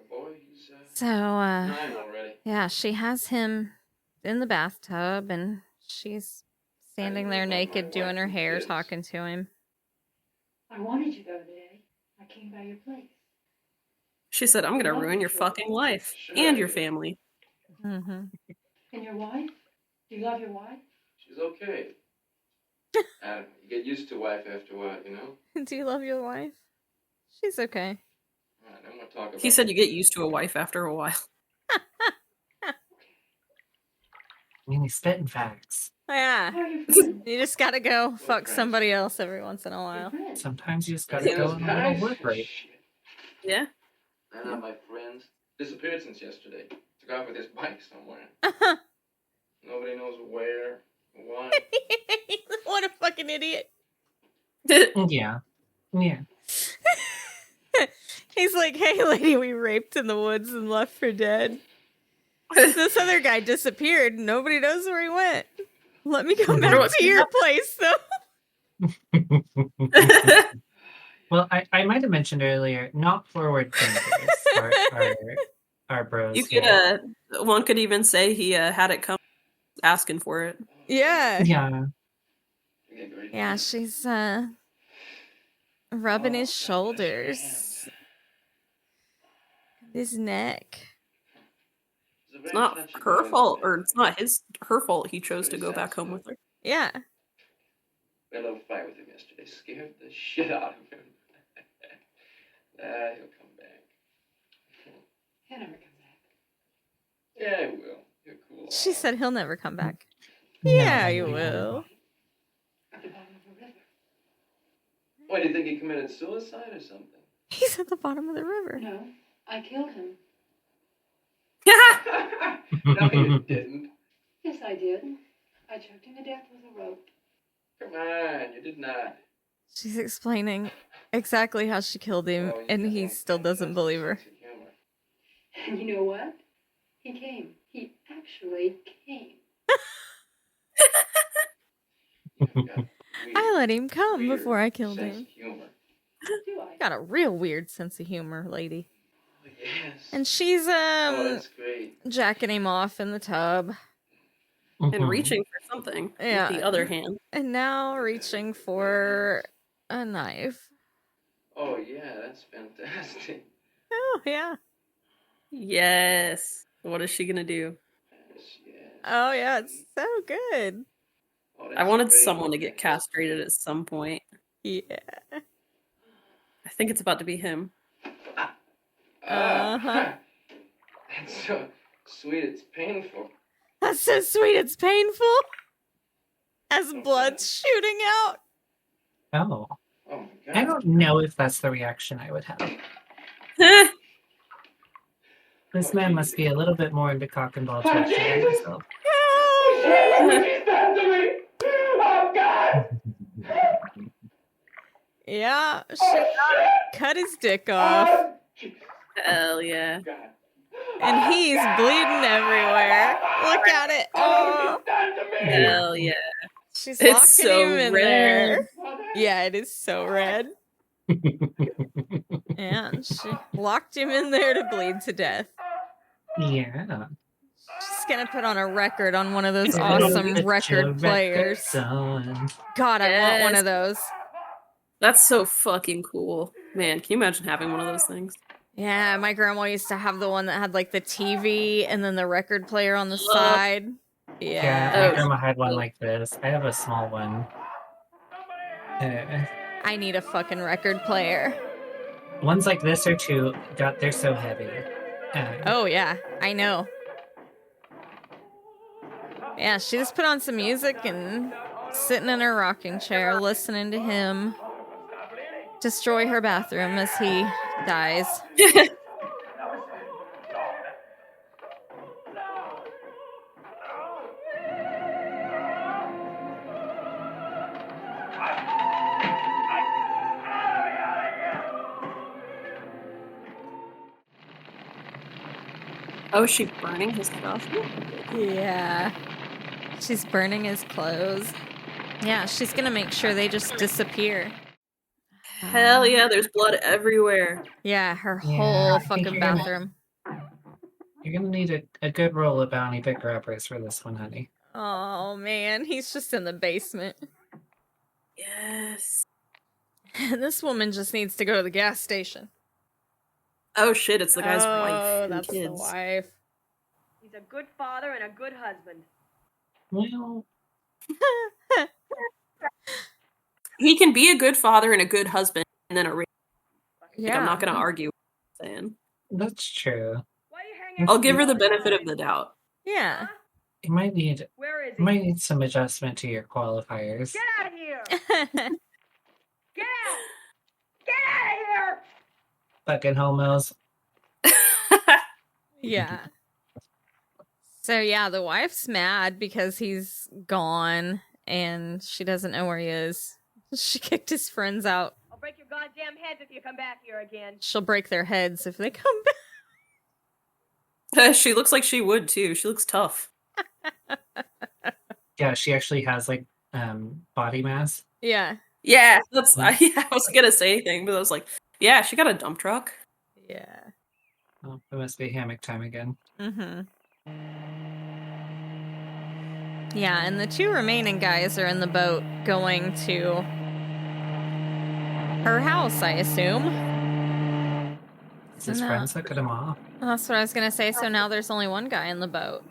boy, he's So, 9 already. yeah, she has him in the bathtub and she's standing there naked doing her hair, talking to him. I wanted you the other day. I came by your place. She said, I'm gonna ruin your fucking life and your family. Mm-hmm. And your wife? Do you love your wife? She's okay. Adam, you get used to wife after a while, you know? Do you love your wife? She's okay. All right, I'm gonna talk about He said you get used to a wife after a while. I mean, he's spitting facts. Yeah. How are your friends? You just gotta go fuck somebody else every once in a while. Sometimes you just gotta go on a little wood rape. Yeah. They're not my friends. Disappeared since yesterday. Took off with his bike somewhere. Nobody knows where, why. What a fucking idiot. Yeah. Yeah. He's like, hey lady, we raped in the woods and left for dead. This other guy disappeared. Nobody knows where he went. Let me come back to your place, though. Well, I might have mentioned earlier, not forward thinkers are bros. You could one could even say he had it come asking for it. Yeah. Yeah. Yeah, she's rubbing his shoulders. His neck. It's not her fault, or it's not her fault he chose to go back home with her. Yeah. We had a little fight with him yesterday. Scared the shit out of him. He'll come back. He'll never come back. Yeah, he will. He'll cool off. She said he'll never come back. No, Yeah, he will. At the bottom of a river. Why, do you think he committed suicide or something? He's at the bottom of the river. No, I killed him. No, you didn't. Yes, I did. I choked him to death with a rope. Come on, you did not. She's explaining exactly how she killed him, and he still doesn't believe her. And you know what? He came. He actually came. I let him come before I killed Sense him. of humor. Do I? Got a real weird sense of humor, lady. Yes. And she's Oh, that's great. jacking him off in the tub. And reaching for something Yeah. with the other hand. And now reaching for a knife. Oh, yeah, that's fantastic. Oh, yeah. Yes. What is she gonna do? Oh, yeah, it's so good. Oh, I wanted someone to get castrated at some point. Yeah. I think it's about to be him. Uh-huh. That's so sweet, it's painful. That's so sweet, it's painful. As blood's shooting out. Oh. Oh, my God. I don't know if that's the reaction I would have. This man must be a little bit more into cock and ball torture than myself. Yeah, she cut his dick off. Hell yeah. And he's bleeding everywhere. Look at it. Oh. Hell yeah. She's It's locking so him in red. there. Yeah, it is so red. And she locked him in there to bleed to death. Yeah. She's gonna put on a record on one of those awesome record players. God, I want one of those. That's so fucking cool. Man, can you imagine having one of those things? Yeah, my grandma used to have the one that had like the TV and then the record player on the side. Yeah, Yeah. my grandma had one like this. I have a small one. I need a fucking record player. Ones like this are too. God, they're so heavy. Oh yeah, I know. Yeah, she just put on some music and sitting in her rocking chair, listening to him destroy her bathroom as he dies. Oh, is she burning his stuff? Yeah. She's burning his clothes. Yeah, she's gonna make sure they just disappear. Hell yeah, there's blood everywhere. Yeah, her Yeah, whole I think fucking you're gonna- bathroom. You're gonna need a good roll of bounty pick grabbers for this one, honey. Oh man, he's just in the basement. Yes. This woman just needs to go to the gas station. Oh shit, it's the guy's wife Oh, and that's the kids. wife. He's a good father and a good husband. Well, He can be a good father and a good husband and then a rape. Like, I'm Yeah. not gonna argue with what you're saying. that's true. I'll give her the benefit of the doubt. Yeah. You might need Where is you might need some adjustment to your qualifiers. Get out of here! Get out! Get out of here! Fucking homos. Yeah. So yeah, the wife's mad because he's gone and she doesn't know where he is. She kicked his friends out. I'll break your goddamn heads if you come back here again. She'll break their heads if they come back. She looks like she would too. She looks tough. Yeah, she actually has like body mass. Yeah. Yeah, that's. I wasn't gonna say anything, but I was like, yeah, she got a dump truck. Yeah. Oh, it must be hammock time again. Mm-hmm. Yeah, and the two remaining guys are in the boat going to her house, I assume. It's his No. friends that cut him off. That's what I was gonna say. So now there's only one guy in the boat.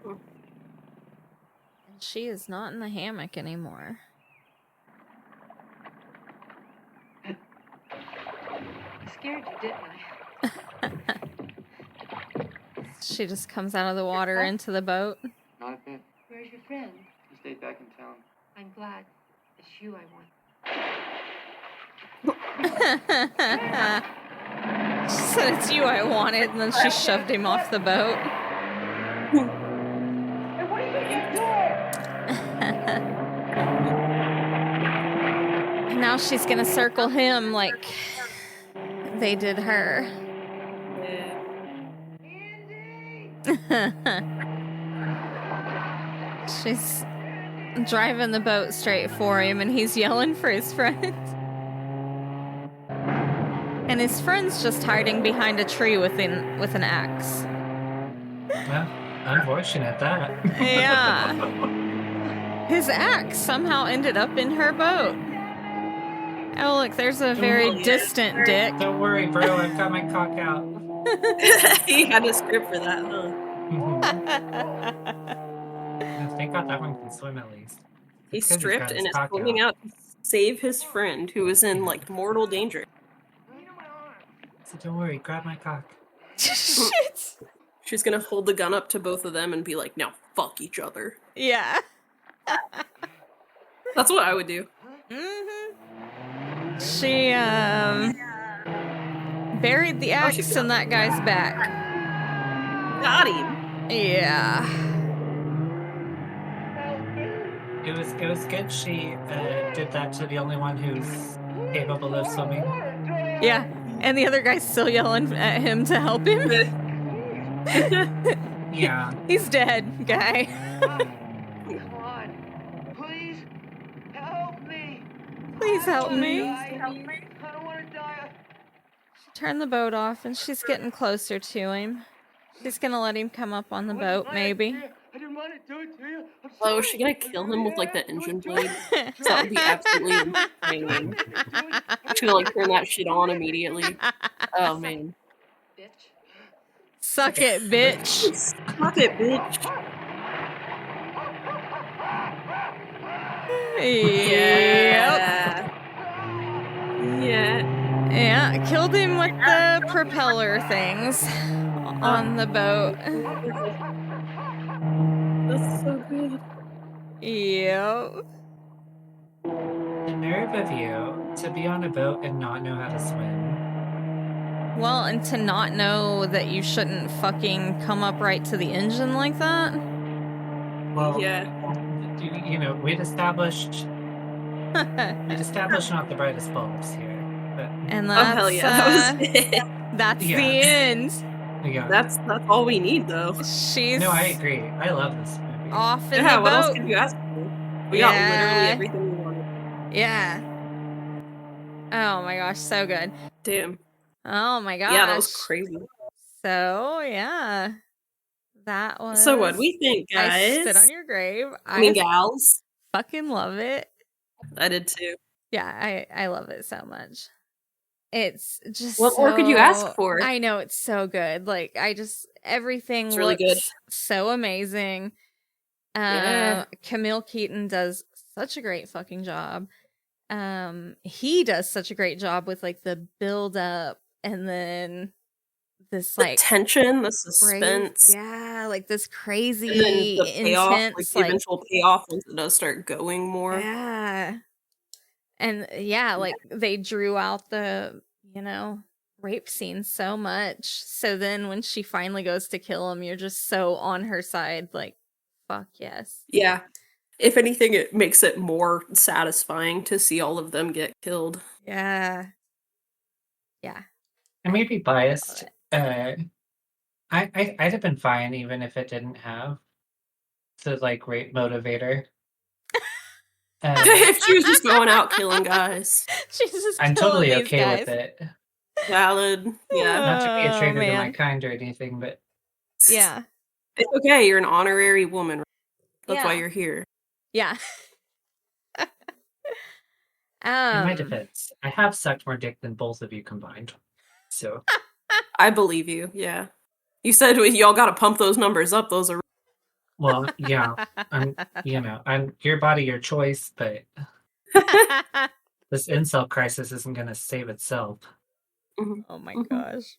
And she is not in the hammock anymore. I scared you, didn't I? She just comes out of the water into the boat. Not a bit. Where's your friend? He stayed back in town. I'm glad. It's you I want. She said it's you I wanted, and then she shoved him off the boat. Now she's gonna circle him like they did her. She's driving the boat straight for him, and he's yelling for his friends. And his friend's just hiding behind a tree with an axe. Well, unfortunate that. Yeah. His axe somehow ended up in her boat. Oh, look, there's a very distant dick. Don't worry, bro. I've got my cock out. He had a script for that, huh? Thank God that one can swim at least. He It's 'cause he's stripped got his and is cock swimming out to save his friend who is in like mortal danger. So don't worry, grab my cock. Shit. She's gonna hold the gun up to both of them and be like, "Now fuck each other." Yeah. That's what I would do. She buried the axe in that guy's back. Got him. Yeah. It was good she did that to the only one who's capable of swimming. Yeah. And the other guy's still yelling at him to help him. Yeah. He's dead, guy. Come on. Please help me. Please help me. I don't want to die. She turned the boat off and she's getting closer to him. She's gonna let him come up on the boat, maybe. I didn't want to do it to you. Oh, is she gonna kill him with like the engine blade? That would be absolutely insane. She's gonna like turn that shit on immediately. Oh man. Suck it, bitch. Suck it, bitch. Yep. Yeah. Yeah, killed him with the propeller things on the boat. That's so good. Yep. The nerve of you to be on a boat and not know how to swim. Well, and to not know that you shouldn't fucking come up right to the engine like that. Well, yeah. You know, we'd established not the brightest bulbs here. But... And that's, hell yeah, that was it. That's the end. Yeah. That's all we need, though. She's No, I agree. I love this movie. off in yeah, the what else boat. could you ask for? We got literally everything we wanted. Yeah. Oh my gosh, so good. Damn. Oh my gosh. Yeah, that was crazy. So, yeah. That was... So what do we think, guys? I Spit on Your Grave. I mean, gals. Fucking love it. I did too. Yeah, I love it so much. It's just what more could you ask for? I know, it's so good. Like, everything it's really looks good. So amazing. Yeah. Camille Keaton does such a great fucking job. He does such a great job with like the build up and then this the like tension, the suspense. Yeah, like this crazy and then the payoff, intense, like the eventual payoff once it does start going more. Yeah. And yeah, like they drew out the, rape scene so much. So then when she finally goes to kill him, you're just so on her side, like, fuck yes. Yeah. If anything, it makes it more satisfying to see all of them get killed. Yeah. Yeah. I may be biased. I'd have been fine even if it didn't have the like rape motivator. If she was just going out killing guys. She's just I'm killing totally these okay guys. with it. Valid. Yeah. Not to be a traitor to man. my kind or anything, but Yeah. It's okay, you're an honorary woman. That's why Yeah. you're here. Yeah. in my defense, I have sucked more dick than both of you combined. So I believe you, yeah. You said y'all gotta pump those numbers up, those are well, yeah. I'm your body, your choice, but this incel crisis isn't gonna save itself. Oh my gosh.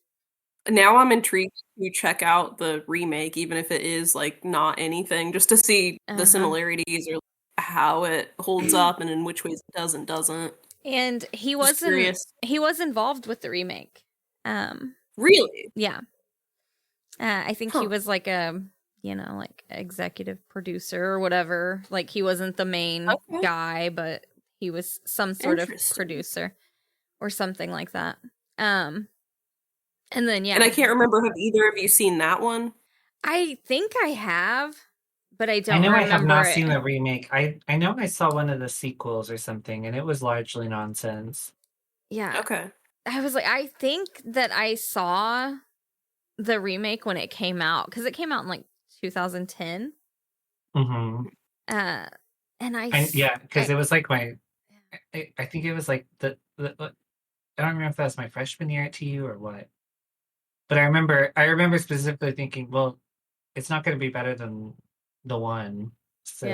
Now I'm intrigued to check out the remake, even if it is like not anything, just to see the similarities or how it holds up and in which ways it does and doesn't. And he Just curious. was involved with the remake. Really? Yeah. I think he was like a, like executive producer or whatever. Like he wasn't the main guy, but he was some sort of producer or something like that. And then And I can't remember, have either of you seen that one? I think I have, but I don't I know remember I have not it. seen the remake. I know I saw one of the sequels or something, and it was largely nonsense. Yeah. Okay. I was like, I think that I saw the remake when it came out, because it came out in like 2010. Mm-hmm. And because it was like I think it was like the I don't remember if that was my freshman year at TU or what. But I remember specifically thinking, well, it's not going to be better than the one. So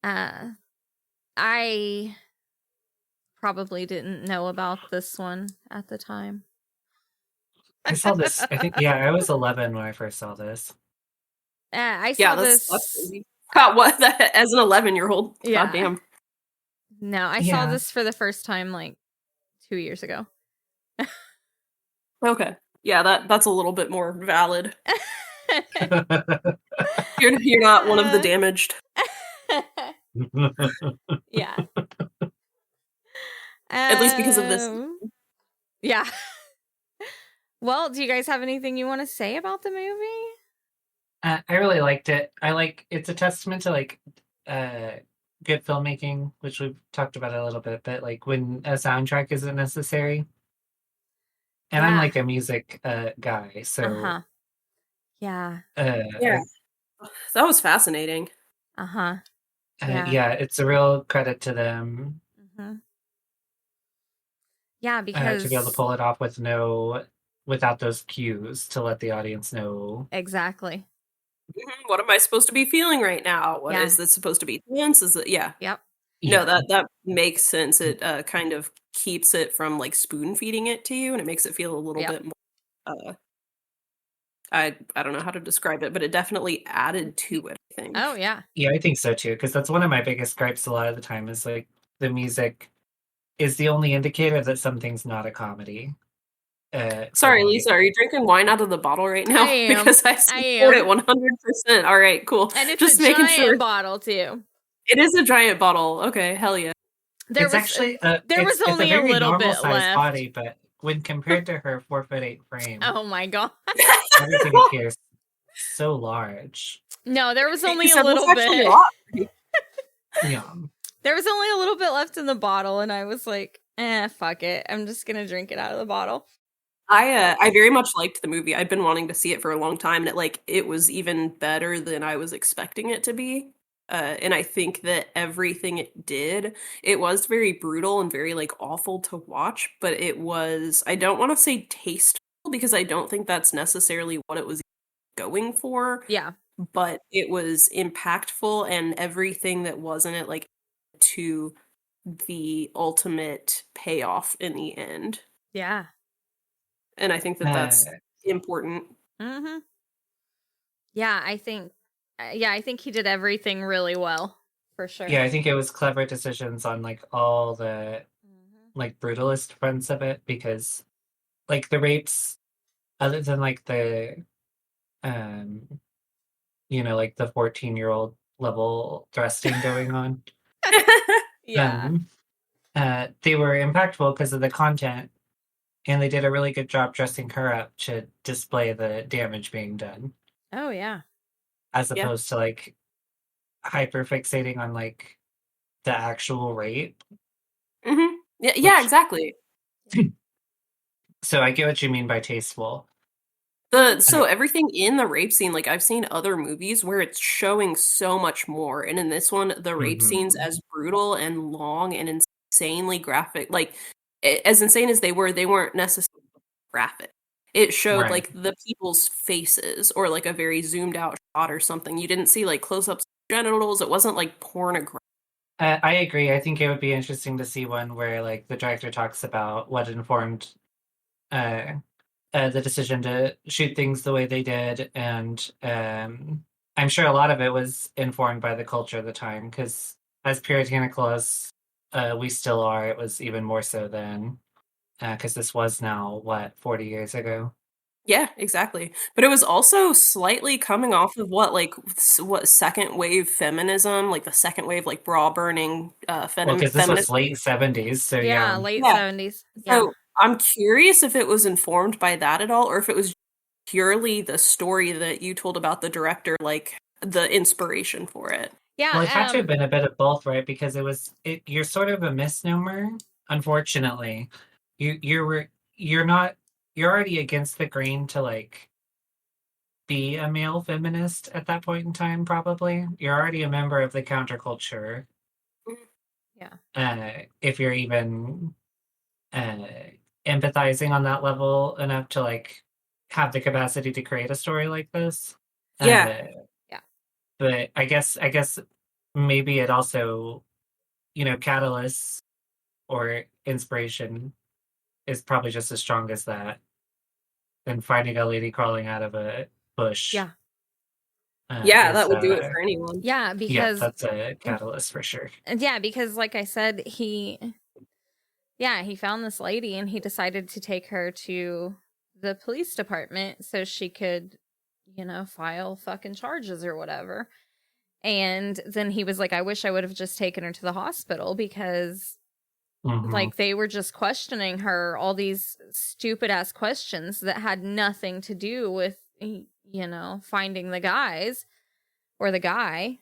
yeah. I probably didn't know about this one at the time. I saw this. I think I was 11 when I first saw this. I saw this. That's crazy. What? As an 11-year-old? Yeah. God damn. No, I saw this for the first time like 2 years ago. Okay. Yeah, that's a little bit more valid. You're not one of the damaged. Yeah. At least because of this. Yeah. Well, do you guys have anything you want to say about the movie? I really liked it. It's a testament to like good filmmaking, which we've talked about a little bit, but like when a soundtrack isn't necessary. And I'm Yeah. like a music guy, so Yeah. Yeah. That was fascinating. Yeah. yeah, it's a real credit to them Yeah, to be able to because pull it off without those cues to let the audience know. exactly. What am I supposed to be feeling right now? What Yeah. is this supposed to be tense? Is it Yep. No, Yeah. that makes sense. It kind of keeps it from like spoon feeding it to you, and it makes it feel a little bit more. I don't know how to describe it, but it definitely added to it, I think. Oh yeah. Yeah, I think so too, because that's one of my biggest gripes a lot of the time is like the music is the only indicator that something's not a comedy. Sorry, Lisa, are you drinking wine out of the bottle right now? I am. Because I support it 100%. All right, cool. And it's just a making giant sure. bottle too. It is a giant bottle. Okay, hell yeah. There it's was actually there was only it's a very little normal bit sized left. body, but when compared to her 4'8" frame, Oh my god. everything appears so large. No, there was only He a said, little "That's actually bit. a lot." Yeah. There was only a little bit left in the bottle, and I was like, fuck it. I'm just gonna drink it out of the bottle. I very much liked the movie. I've been wanting to see it for a long time, and it was even better than I was expecting it to be. And I think that everything it did, it was very brutal and very like awful to watch, but it was, I don't want to say tasteful because I don't think that's necessarily what it was going for. Yeah. But it was impactful, and everything that was in it, like, to the ultimate payoff in the end. Yeah. And I think that that's important. Mm-hmm. Yeah, I think he did everything really well, for sure. Yeah, I think it was clever decisions on like all the like brutalist fronts of it, because like the rapes, other than like the like the 14-year-old level thrusting going on. Yeah. They were impactful because of the content, and they did a really good job dressing her up to display the damage being done, Oh yeah. as opposed to like hyper fixating on like the actual rape. Mm-hmm. Yeah, exactly. So I get what you mean by tasteful. So everything in the rape scene, like I've seen other movies where it's showing so much more, and in this one, the rape scenes, as brutal and long and insanely graphic, like as insane as they weren't necessarily graphic. It showed like the people's faces, or like a very zoomed out shot or something. You didn't see like close ups of genitals. It wasn't like pornographic. I agree. I think it would be interesting to see one where like the director talks about what informed the decision to shoot things the way they did, and I'm sure a lot of it was informed by the culture of the time, because as puritanical as we still are, it was even more so then, because this was now, what, 40 years ago? Yeah, exactly. But it was also slightly coming off of what second wave feminism, like the second wave, like bra burning Well, because this was late 70s, so yeah. Late 70s. Yeah. So I'm curious if it was informed by that at all, or if it was purely the story that you told about the director, like the inspiration for it. Yeah. Well, it had to have been a bit of both, right? Because you're sort of a misnomer, unfortunately. You're already against the grain to like be a male feminist at that point in time, probably. You're already a member of the counterculture. Yeah. If you're even empathizing on that level enough to like have the capacity to create a story like this. Yeah. But I guess maybe it also, catalysts or inspiration is probably just as strong as that, than finding a lady crawling out of a bush. Yeah. That would do it for anyone. Yeah, because that's a catalyst for sure. Yeah, because like I said, he found this lady and he decided to take her to the police department so she could, file fucking charges or whatever. And then he was like, I wish I would have just taken her to the hospital, because Like, they were just questioning her, all these stupid ass questions that had nothing to do with, finding the guys or the guy.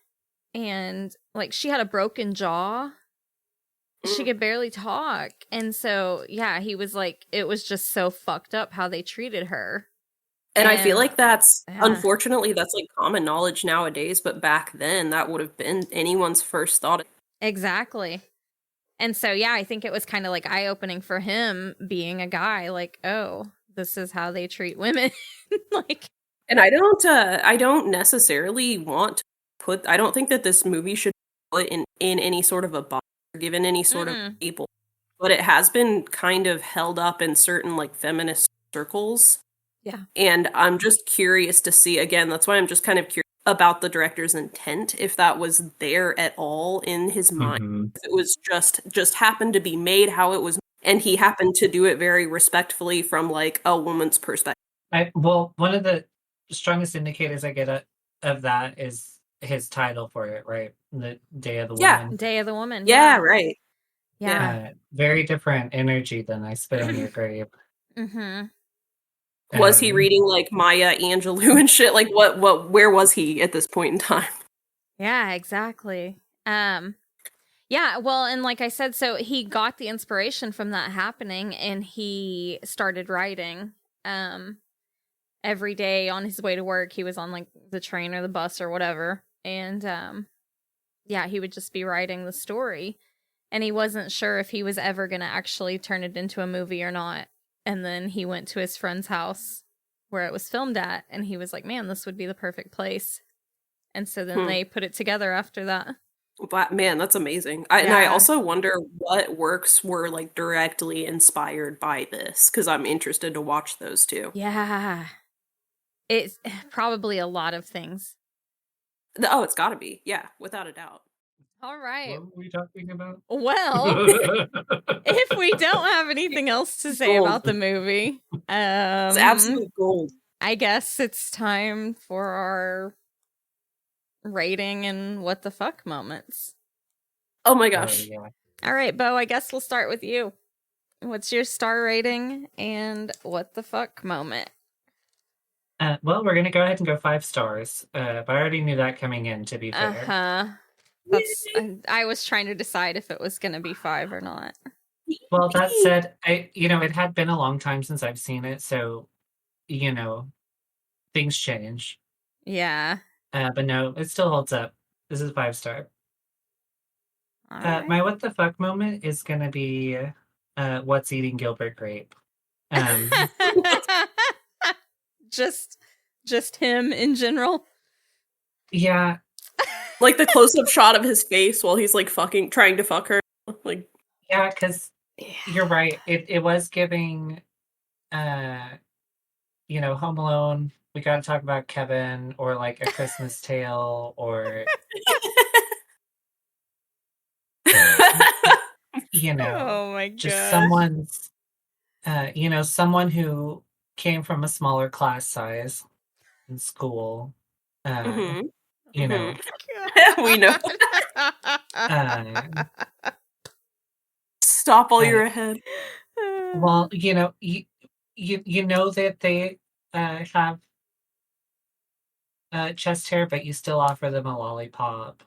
And, like, she had a broken jaw. She could barely talk. And so, yeah, he was like, it was just so fucked up how they treated her. And I feel like that's, unfortunately, that's like common knowledge nowadays, but back then that would have been anyone's first thought. Exactly. And so, yeah, I think it was kind of like eye-opening for him being a guy, like, oh, this is how they treat women. Like, and I don't necessarily want to put, I don't think that this movie should put in any sort of a box or given any sort of label, but it has been kind of held up in certain like feminist circles. Yeah. And I'm just curious to see, again, that's why I'm just kind of curious about the director's intent, if that was there at all in his mind. If it was just happened to be made how it was, and he happened to do it very respectfully from like a woman's perspective. Well, one of the strongest indicators I get of that is his title for it, right? The Day of the Woman. Day of the Woman. Yeah, right. Yeah. Very different energy than I Spit on Your Grave. Was he reading like Maya Angelou and shit? Like where was he at this point in time? Yeah, exactly. Yeah, well, and like I said, so he got the inspiration from that happening and he started writing. Every day on his way to work, he was on like the train or the bus or whatever. And yeah, he would just be writing the story. And he wasn't sure if he was ever going to actually turn it into a movie or not. And then he went to his friend's house where it was filmed at, and he was like, man, this would be the perfect place. And so then they put it together after that. But man, that's amazing. And I also wonder what works were like directly inspired by this, because I'm interested to watch those too. Yeah. It's probably a lot of things. Oh, it's gotta be. Yeah, without a doubt. All right. What were we talking about? Well, if we don't have anything else to say about the movie, it's absolute gold. I guess it's time for our rating and what the fuck moments. Oh my gosh. All right, Bo, I guess we'll start with you. What's your star rating and what the fuck moment? Well, we're going to go ahead and go 5 stars. But I already knew that coming in, to be fair. I was trying to decide if it was going to be 5 or not. Well, that said, it had been a long time since I've seen it, so, things change. Yeah. But no, it still holds up. This is 5 star. Right. My what the fuck moment is going to be what's eating Gilbert Grape. Just him in general. Yeah. Like the close-up shot of his face while he's like trying to fuck her. Like, yeah, because you're right. It was giving Home Alone. We got to talk about Kevin, or like A Christmas Tale, or oh my god, just someone's someone who came from a smaller class size in school. We know. Stop while you're ahead. Well, you know that they have chest hair, but you still offer them a lollipop.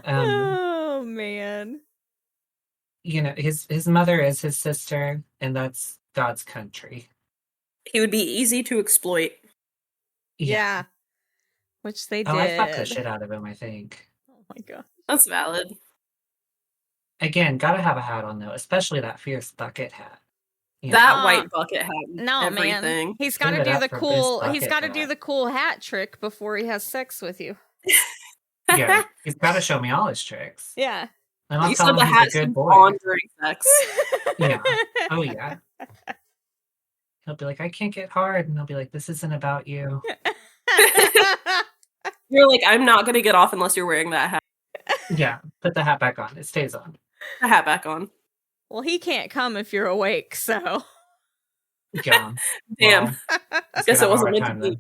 Oh man. His mother is his sister, and that's God's country. He would be easy to exploit. Yeah. Which they did. I fucked the shit out of him, I think. Oh my god. That's valid. Again, gotta have a hat on though, especially that fierce bucket hat. That white bucket hat. No, everything. Man. He's gotta do the cool hat trick before he has sex with you. Yeah. He's gotta show me all his tricks. Yeah. And I'll tell him he's a good boy. During sex. Yeah. Oh yeah. He'll be like, I can't get hard. And I'll be like, this isn't about you. You're like, I'm not going to get off unless you're wearing that hat. Yeah. Put the hat back on. It stays on. The hat back on. Well, he can't come if you're awake, so. Yeah. Damn. Well, guess it wasn't meant to be.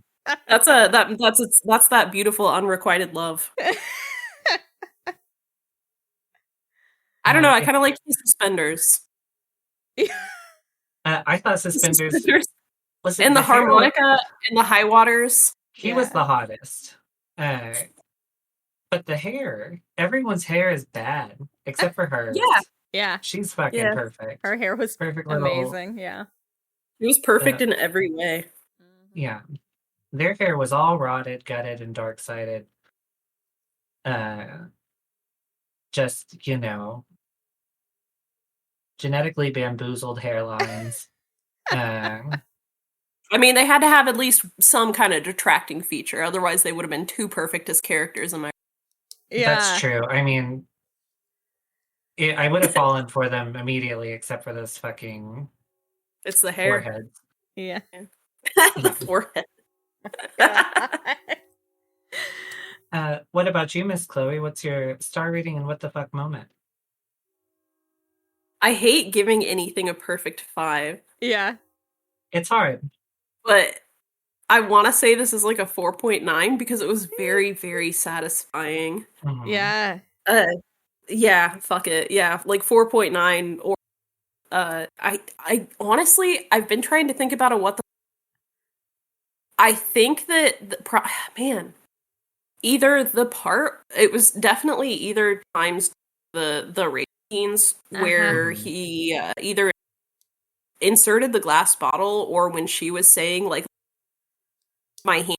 That's that beautiful unrequited love. don't know. I kind of liked the suspenders. I thought suspenders was and the harmonica and the high waters. He was the hottest. But the hair, everyone's hair is bad except for hers. Yeah. She's fucking perfect. Her hair was perfect. amazing. Yeah. It was perfect in every way. Yeah. Their hair was all rotted, gutted, and dark-sided. Just, genetically bamboozled hairlines. I mean, they had to have at least some kind of detracting feature. Otherwise, they would have been too perfect as characters. That's true. I mean, I would have fallen for them immediately, except for those fucking... It's the hair. Foreheads. Yeah. The forehead. What about you, Miss Chloe? What's your star rating and what the fuck moment? I hate giving anything a perfect 5. Yeah. It's hard. But I want to say this is like a 4.9 because it was very, very satisfying. Mm-hmm. Yeah. Yeah, fuck it. Yeah, like 4.9 or I honestly I've been trying to think about what the I think that man, either the part it was definitely either times the rape scenes where he either inserted the glass bottle or when she was saying like my hand.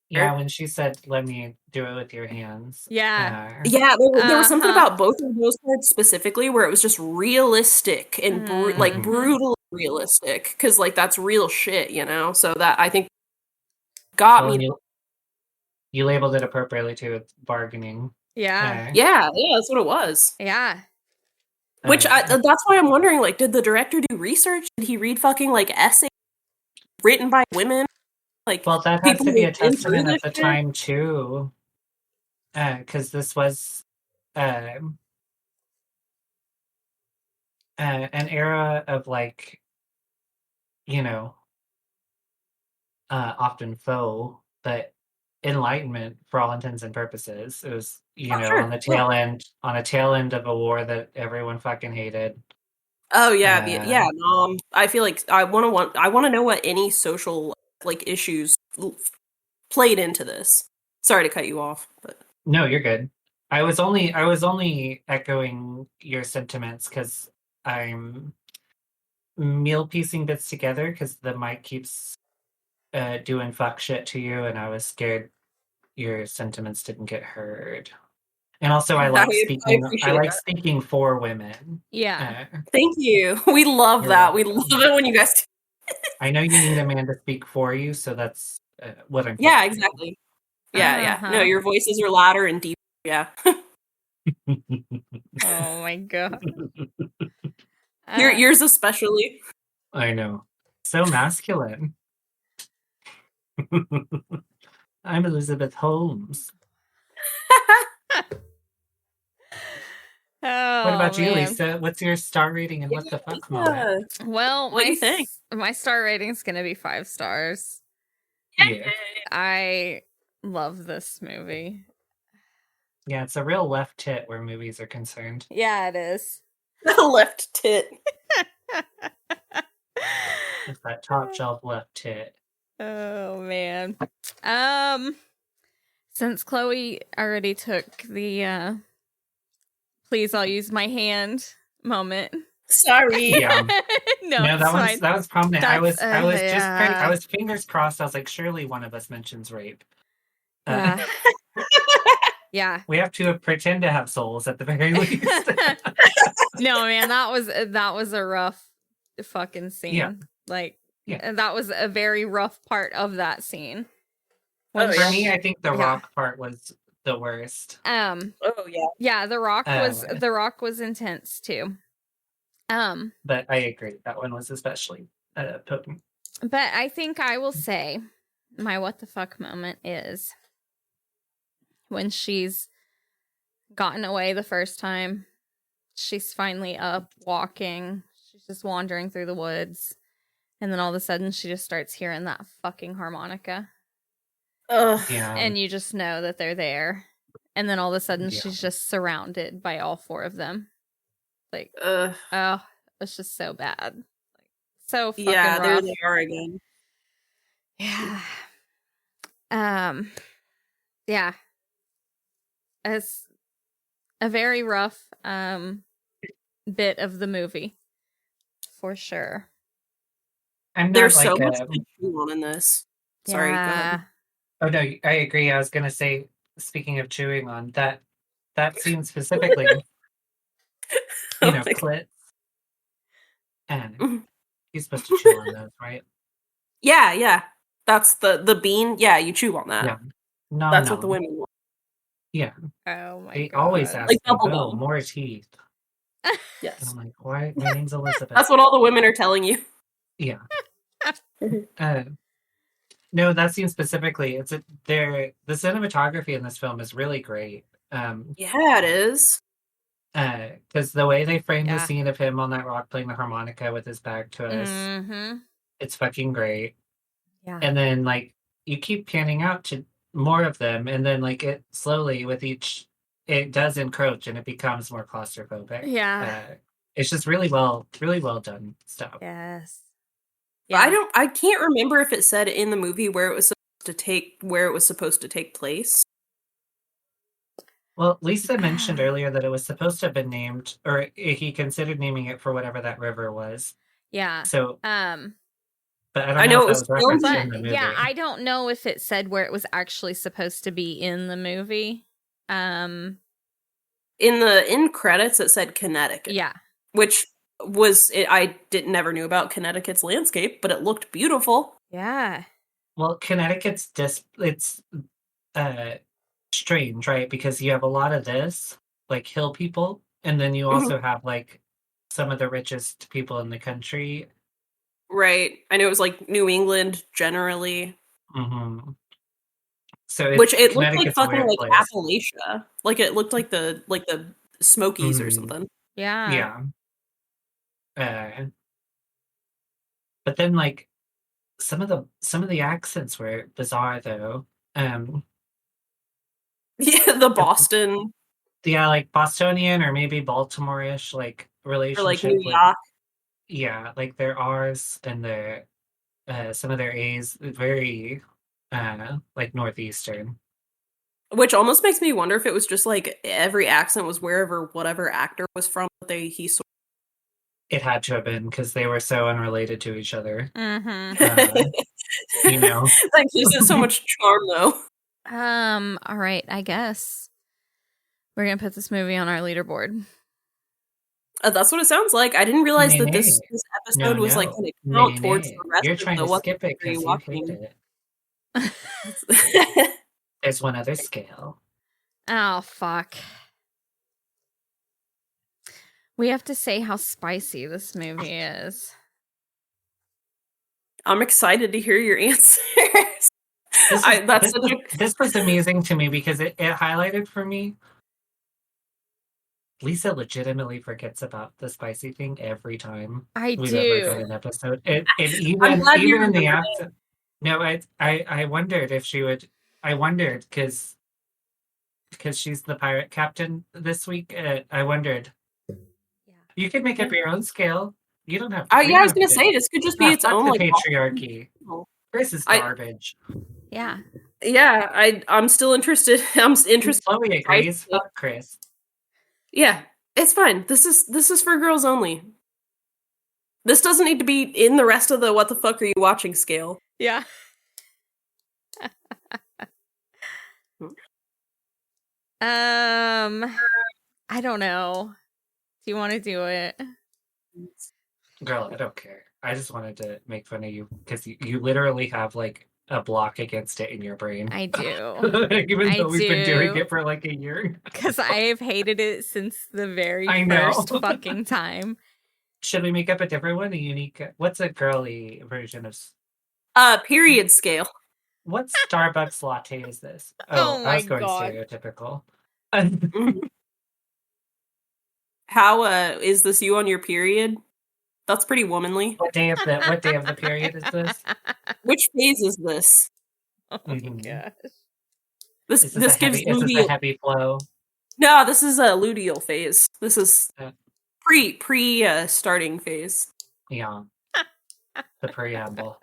Yeah, when she said, "Let me do it with your hands." Yeah. Yeah, there was something about both of those parts specifically where it was just realistic and like brutally realistic because like that's real shit, So that I think got me. You labeled it appropriately too. It's bargaining. Yeah. Yeah, that's what it was. Yeah. Which that's why I'm wondering, like, did the director do research? Did he read fucking like essays written by women? Like, well, that has to be a testament of the shit? time too, because this was an era of like, often faux, but enlightenment for all intents and purposes. It was, on the tail end of a war that everyone fucking hated. Oh yeah. I feel like I want to know what any social like issues played into this. Sorry to cut you off, but no, you're good. I was only echoing your sentiments because I'm meal piecing bits together because the mic keeps doing fuck shit to you, and I was scared your sentiments didn't get heard. And also, I like speaking. I like speaking for women. Yeah. Thank you. We love that. We love it when you guys. I know you need a man to speak for you, so that's what I'm. Yeah, exactly. Yeah. No, your voices are louder and deeper. Yeah. Oh my god. Yours especially. I know. So masculine. I'm Elizabeth Holmes. What about you, Lisa? What's your star rating and what the fuck moment? Well, what do you think? My star rating is going to be 5 stars. Yeah. I love this movie. Yeah, it's a real left tit where movies are concerned. Yeah, it is. Left tit. It's that top shelf left tit. Oh man. Since Chloe already took the please I'll use my hand moment. Sorry. Yeah. No, that was prominent. I was yeah. I was fingers crossed. I was like, surely one of us mentions rape. Yeah. We have to pretend to have souls at the very least. No, man, that was a rough fucking scene. Yeah. Like, that was a very rough part of that scene. For me, I think the rock part was the worst. Oh yeah. Yeah, the rock was intense too. But I agree, that one was especially potent. But I think I will say my what the fuck moment is when she's gotten away the first time. She's finally up walking. She's just wandering through the woods. And then all of a sudden she just starts hearing that fucking harmonica. Yeah. And you just know that they're there. And then all of a sudden she's just surrounded by all 4 of them. Like, Ugh. oh, it's just so bad. Like, so fucking Yeah, there rough. they are again. Yeah. Yeah. It's a very rough bit of the movie. For sure. I'm There's not so like much a. to chew on in this. Sorry, go Yeah. ahead. Oh no, I agree. I was gonna say, speaking of chewing on that scene specifically, Oh you know, my God. clits, and Mhm. you're supposed to chew on those, right? Yeah, yeah. That's the bean. Yeah, you chew on that. Yeah. No, That's what the no. women want. Yeah. Oh my They god. always ask Like me, bubble "Oh, gum. more teeth." And Yes. I'm like, "Why? My name's Elizabeth." That's what all the women are telling you. Yeah. No, that scene specifically, the cinematography in this film is really great. Yeah, it is. Because the way they frame the Yeah. scene of him on that rock playing the harmonica with his back to us, Mm-hmm. it's fucking great. Yeah. And then like you keep panning out to more of them, and then like it slowly with each, it does encroach and it becomes more claustrophobic. Yeah. It's just really well done stuff. Yes. Yeah. I can't remember if it said in the movie where it was supposed to take place. Well, Lisa mentioned earlier that it was supposed to have been named, or he considered naming it for whatever that river was. Yeah. So, but I don't I know know if it that was was filmed referenced but in the movie. yeah, I don't know if it said where it was actually supposed to be in the movie. In the end credits it said Connecticut. Yeah. Which was I never knew about Connecticut's landscape, but it looked beautiful. Yeah. Well, Connecticut's it's strange, right? Because you have a lot of this, like hill people, and then you also have like some of the richest people in the country. Right. I know it was like New England generally. Mm-hmm. So Which it looked like Connecticut's a fucking weird like place. Appalachia. Like it looked like the Smokies or something. Yeah. Yeah. But then like some of the accents were bizarre though. Yeah, the Boston Yeah, like Bostonian or maybe Baltimore-ish like or like relationship New with, York. yeah, like their R's and their some of their A's very like northeastern. Which almost makes me wonder if it was just like every accent was wherever whatever actor was from he sort It had to have been because they were so unrelated to each other. Mm-hmm. You know. That gives it so much charm though. All right, I guess we're gonna put this movie on our leaderboard. That's what it sounds like. I didn't realize that Nay. this episode was like going to Nay, count towards nay. the rest You're of trying the to what skip it are you because you hate watching? it. There's one other scale. Oh fuck. We have to say how spicy this movie is. I'm excited to hear your answers. This was amazing to me because it highlighted for me. Lisa legitimately forgets about the spicy thing every time I we've do. ever done an episode. And I'm glad you even in the remembered accent. No, I wondered if she would. I wondered because she's the pirate captain this week. I wondered. You could make up your own scale. You don't have to. Yeah, I was gonna say this could just be its fuck own the like patriarchy. This is garbage. Yeah. Yeah, I'm still interested. I'm interested. Chloe agrees. Fuck Chris. Yeah, it's fine. This is for girls only. This doesn't need to be in the rest of the what the fuck are you watching scale. Yeah. I don't know. Do you want to do it? Girl, I don't care. I just wanted to make fun of you because you literally have like a block against it in your brain. I do. Even though we've been doing it for like a year. Because I've hated it since the very I know. first fucking time. Should we make up a different one? A unique. What's a girly version of? Period scale. What Starbucks latte is this? Oh I was my going God. stereotypical. How is this you on your period? That's pretty womanly. What day of the period is this? Which phase is this? Oh my gosh. This gives is this a heavy flow? No, this is a luteal phase. This is Pre starting phase. Yeah. The preamble.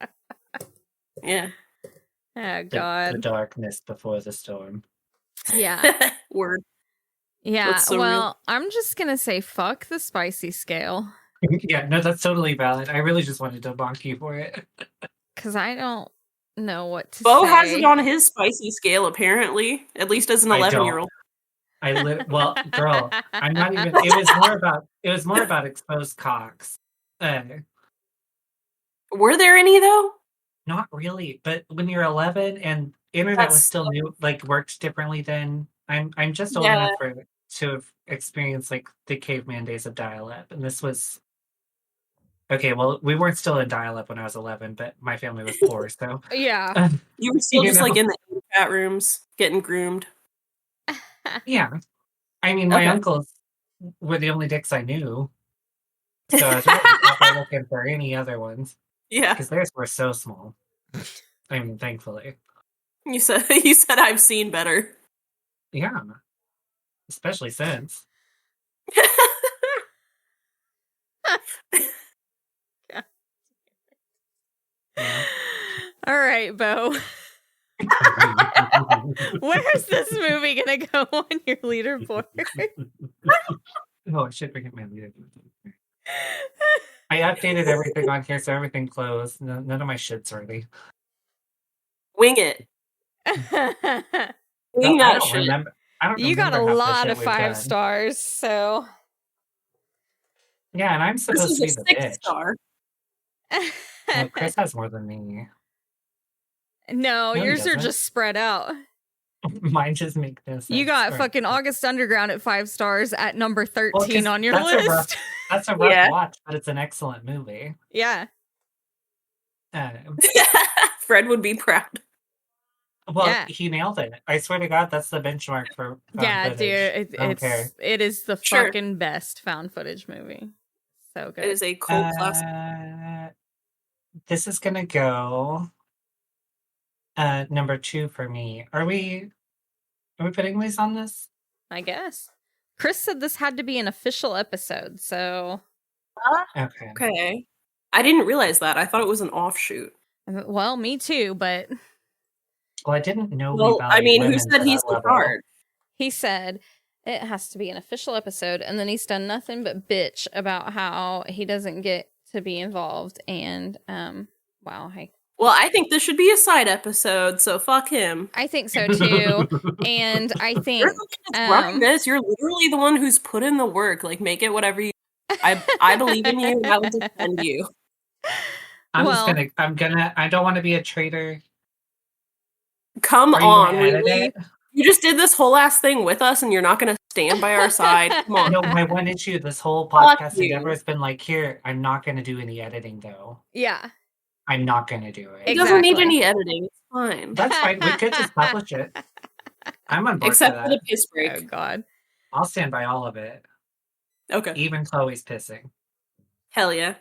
Yeah. Oh God. The darkness before the storm. Yeah. Word. Yeah. That's so well, real. I'm just gonna say fuck the spicy scale. Yeah, no, that's totally valid. I really just wanted to bonk you for it. Because I don't know what to Bo say. has it on his spicy scale, apparently. At least as an I 11-year-old. well, girl, I'm not even. It was more about exposed cocks. Were there any though? Not really, but when you're 11 and internet was still new, like worked differently then. I'm just old enough to have experienced like the caveman days of dial-up, and this was okay. Well, we weren't still in dial-up when I was 11, but my family was poor, so yeah, you were still just like in the chat rooms getting groomed. Yeah, I mean, my uncles were the only dicks I knew, so I was really not looking for any other ones. Yeah, because theirs were so small. I mean, thankfully. You said I've seen better. Yeah, especially since. Yeah. All right, Bo. Where's this movie gonna go on your leaderboard? Oh, I should bring up my leaderboard. I updated everything on here, so everything closed. None of my shit's ready. Wing it. Wing that shit. Remember. I don't you got a remember lot of 5 stars, so. Yeah, and I'm supposed to be the 6 bitch. Star. Well, Chris has more than me. No, yours are just spread out. Mine just make no sense. You got fucking August Underground at 5 stars at number 13 on your list. That's a rough watch, but it's an excellent movie. Yeah. Fred would be proud. Well, he nailed it. I swear to God, that's the benchmark for found footage. Dude, it is the fucking best found footage movie. So good. It is a cult classic. This is gonna go number 2 for me. Are we putting these on this? I guess. Chris said this had to be an official episode, so Okay. I didn't realize that. I thought it was an offshoot. Well, me too, but well, I didn't know. Well, I mean, who said he's the card? He said it has to be an official episode, and then he's done nothing but bitch about how he doesn't get to be involved. And wow, well, I think this should be a side episode, so fuck him. I think so too. And I think this. You're literally the one who's put in the work. Like, make it whatever you. I believe in you, and I will defend you. I don't want to be a traitor. Come on, really? You just did this whole ass thing with us, and you're not going to stand by our side. Come on. No, my one issue this whole podcast endeavor has been like, here, I'm not going to do any editing, though. Yeah. I'm not going to do it. It doesn't need any editing. It's fine. That's fine. We could just publish it. I'm on board Except for for the piss break. Oh, God. I'll stand by all of it. Okay. Even Chloe's pissing. Hell yeah.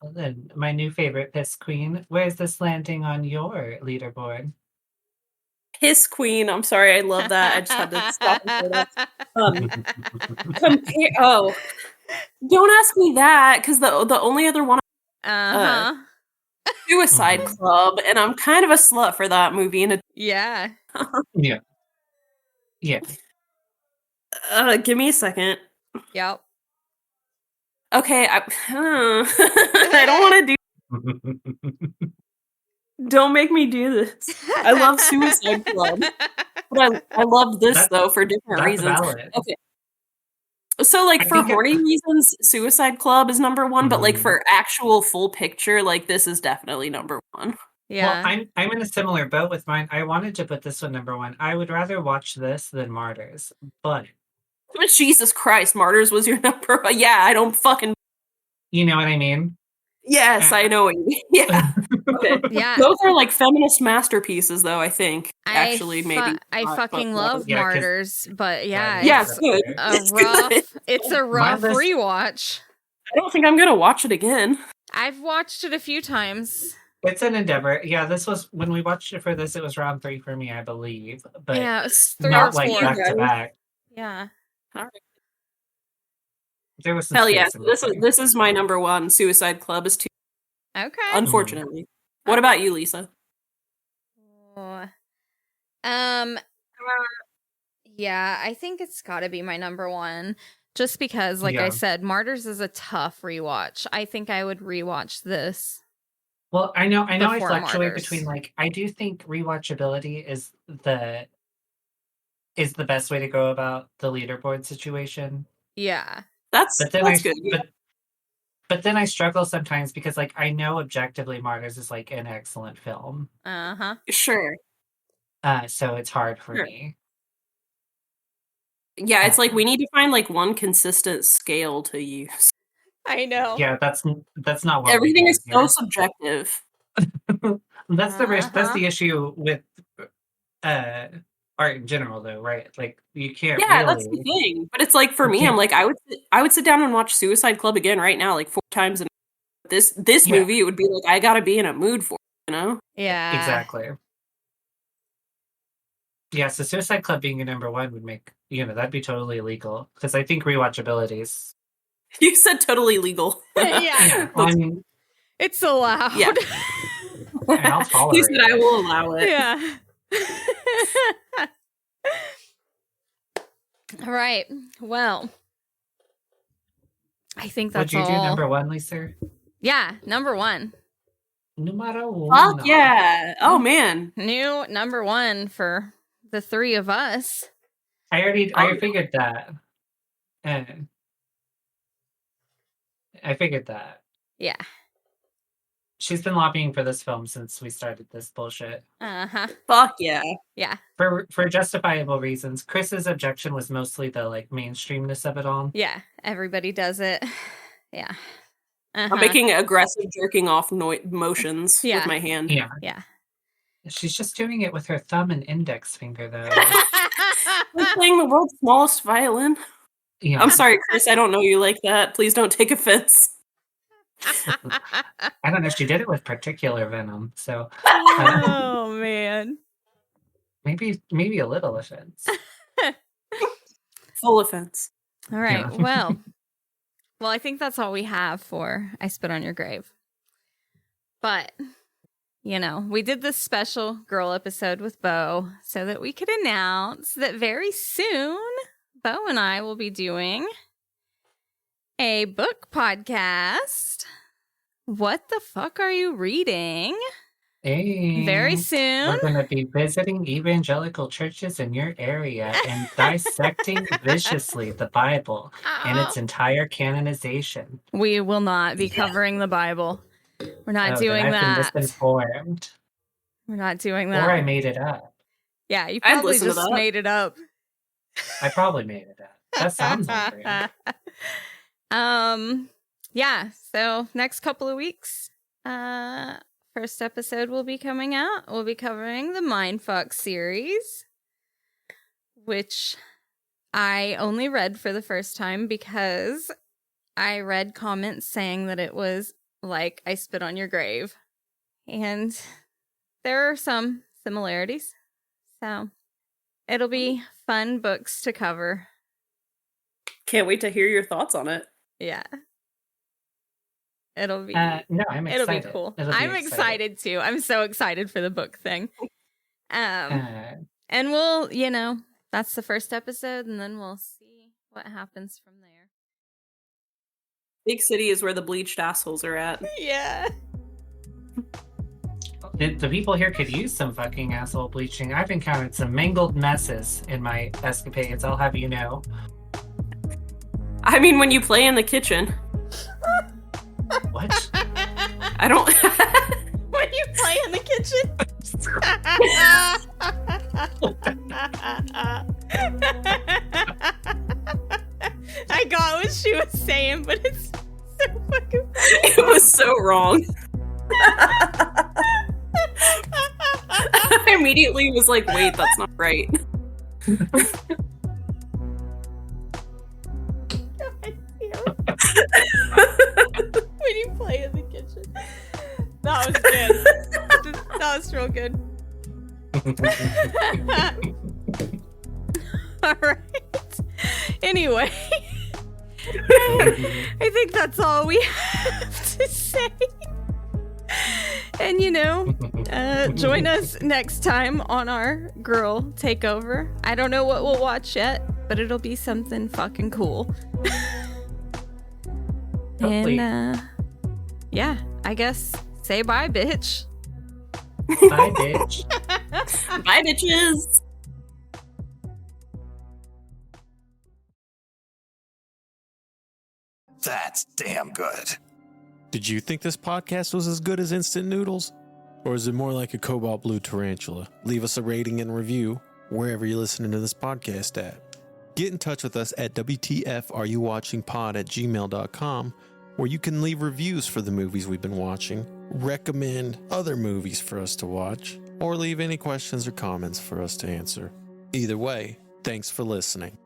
Well, then, my new favorite piss queen. Where's this landing on your leaderboard? Piss queen. I'm sorry. I love that. I just had to stop and say that. Don't ask me that, because the only other one Suicide Club, and I'm kind of a slut for that movie. And yeah. Yeah. Give me a second. Yep. Okay, I don't want to do. Don't make me do this. I love Suicide Club, but I love this though for different reasons. Valid. Okay. So, like, for horny reasons, Suicide Club is number 1, but, like, for actual full picture, like, this is definitely number 1. Yeah. Well, I'm in a similar boat with mine. I wanted to put this one number 1. I would rather watch this than Martyrs, but... Jesus Christ, Martyrs was your number 1. Yeah, I don't fucking... You know what I mean? Yes, I know what you mean. Yeah. Okay. Yeah. Those are, like, feminist masterpieces, though, I think. Actually, maybe. I fucking love Martyrs, but yeah. It's good. It's a rough rewatch. I don't think I'm going to watch it again. I've watched it a few times. It's an endeavor. Yeah, this was, when we watched it for this, it was round 3 for me, I believe. But yeah, it was 3 not or 4. like back to back. Yeah. All right. There was some Hell yeah! space in This is my number one. Suicide Club is too. Okay. Unfortunately, what about you, Lisa? Oh. Yeah, I think it's got to be my number one. Just because, like I said, Martyrs is a tough rewatch. I think I would rewatch this. Well, I know I fluctuate Martyrs. between like I do think rewatchability is the best way to go about the leaderboard situation. Yeah. That's good. But then I struggle sometimes because like I know objectively Martyrs is like an excellent film. Uh-huh. Sure. So it's hard for me. Yeah, it's like we need to find like one consistent scale to use. I know. Yeah, that's not what everything is so subjective. That's the issue with art in general, though, right? Like you can't. Yeah, really... that's the thing. But it's like for me, I'm like I would sit down and watch Suicide Club again right now, like 4 times. And this movie, it would be like I gotta be in a mood for it, you know? Yeah, exactly. Yeah, so Suicide Club being a number one would make that'd be totally illegal because I think rewatchability is. You said totally legal. Yeah. I mean, it's allowed. Yeah. I'll tolerate You said I will allow it. Yeah. All right. Well, I think that's all. Would you do number one, Lisa? Yeah, number one. Numero uno. Fuck yeah. Oh, man. New number one for the 3 of us. I figured that. I figured that. Yeah. She's been lobbying for this film since we started this bullshit. Uh-huh. Fuck yeah. Yeah. For justifiable reasons. Chris's objection was mostly the like mainstreamness of it all. Yeah. Everybody does it. Yeah. Uh-huh. I'm making aggressive jerking off motions with my hand. Yeah. Yeah. She's just doing it with her thumb and index finger, though. I'm playing the world's smallest violin. Yeah. I'm sorry, Chris. I don't know you like that. Please don't take offense. I don't know. She did it with particular venom, so. Oh man. Maybe a little offense. Full offense. All right. Yeah. Well, I think that's all we have for I Spit on Your Grave. But, we did this special girl episode with Bo so that we could announce that very soon Bo and I will be doing a book podcast. What the fuck are you reading? Hey, very soon. We're going to be visiting evangelical churches in your area and dissecting viciously the Bible and its entire canonization. We will not be covering the Bible. We're not doing I've that. been misinformed. We're not doing that. Or I made it up. Yeah, you probably just made it up. I probably made it up. That sounds like it. Yeah, so next couple of weeks, first episode will be coming out. We'll be covering the Mindfuck series, which I only read for the first time because I read comments saying that it was like I Spit on Your Grave. And there are some similarities. So it'll be fun books to cover. Can't wait to hear your thoughts on it. Yeah. It'll be no, I'm excited. It'll be cool. I'm excited too. I'm so excited for the book thing. And we'll, that's the first episode, and then we'll see what happens from there. Big City is where the bleached assholes are at. Yeah. The people here could use some fucking asshole bleaching. I've encountered some mangled messes in my escapades, I'll have you know. I mean, when you play in the kitchen. What? I don't... When you play in the kitchen? I got what she was saying, but it's so fucking funny. It was so wrong. I immediately was like, wait, that's not right. When you play in the kitchen. That was good. That was real good. All right. Anyway, I think that's all we have to say. And join us next time on our girl takeover. I don't know what we'll watch yet, but it'll be something fucking cool. And yeah, I guess say bye, bitch. Bye, bitch. Bye, bitches. That's damn good. Did you think this podcast was as good as instant noodles? Or is it more like a cobalt blue tarantula? Leave us a rating and review wherever you're listening to this podcast at. Get in touch with us at WTFareYouWatchingPod@gmail.com, where you can leave reviews for the movies we've been watching, recommend other movies for us to watch, or leave any questions or comments for us to answer. Either way, thanks for listening.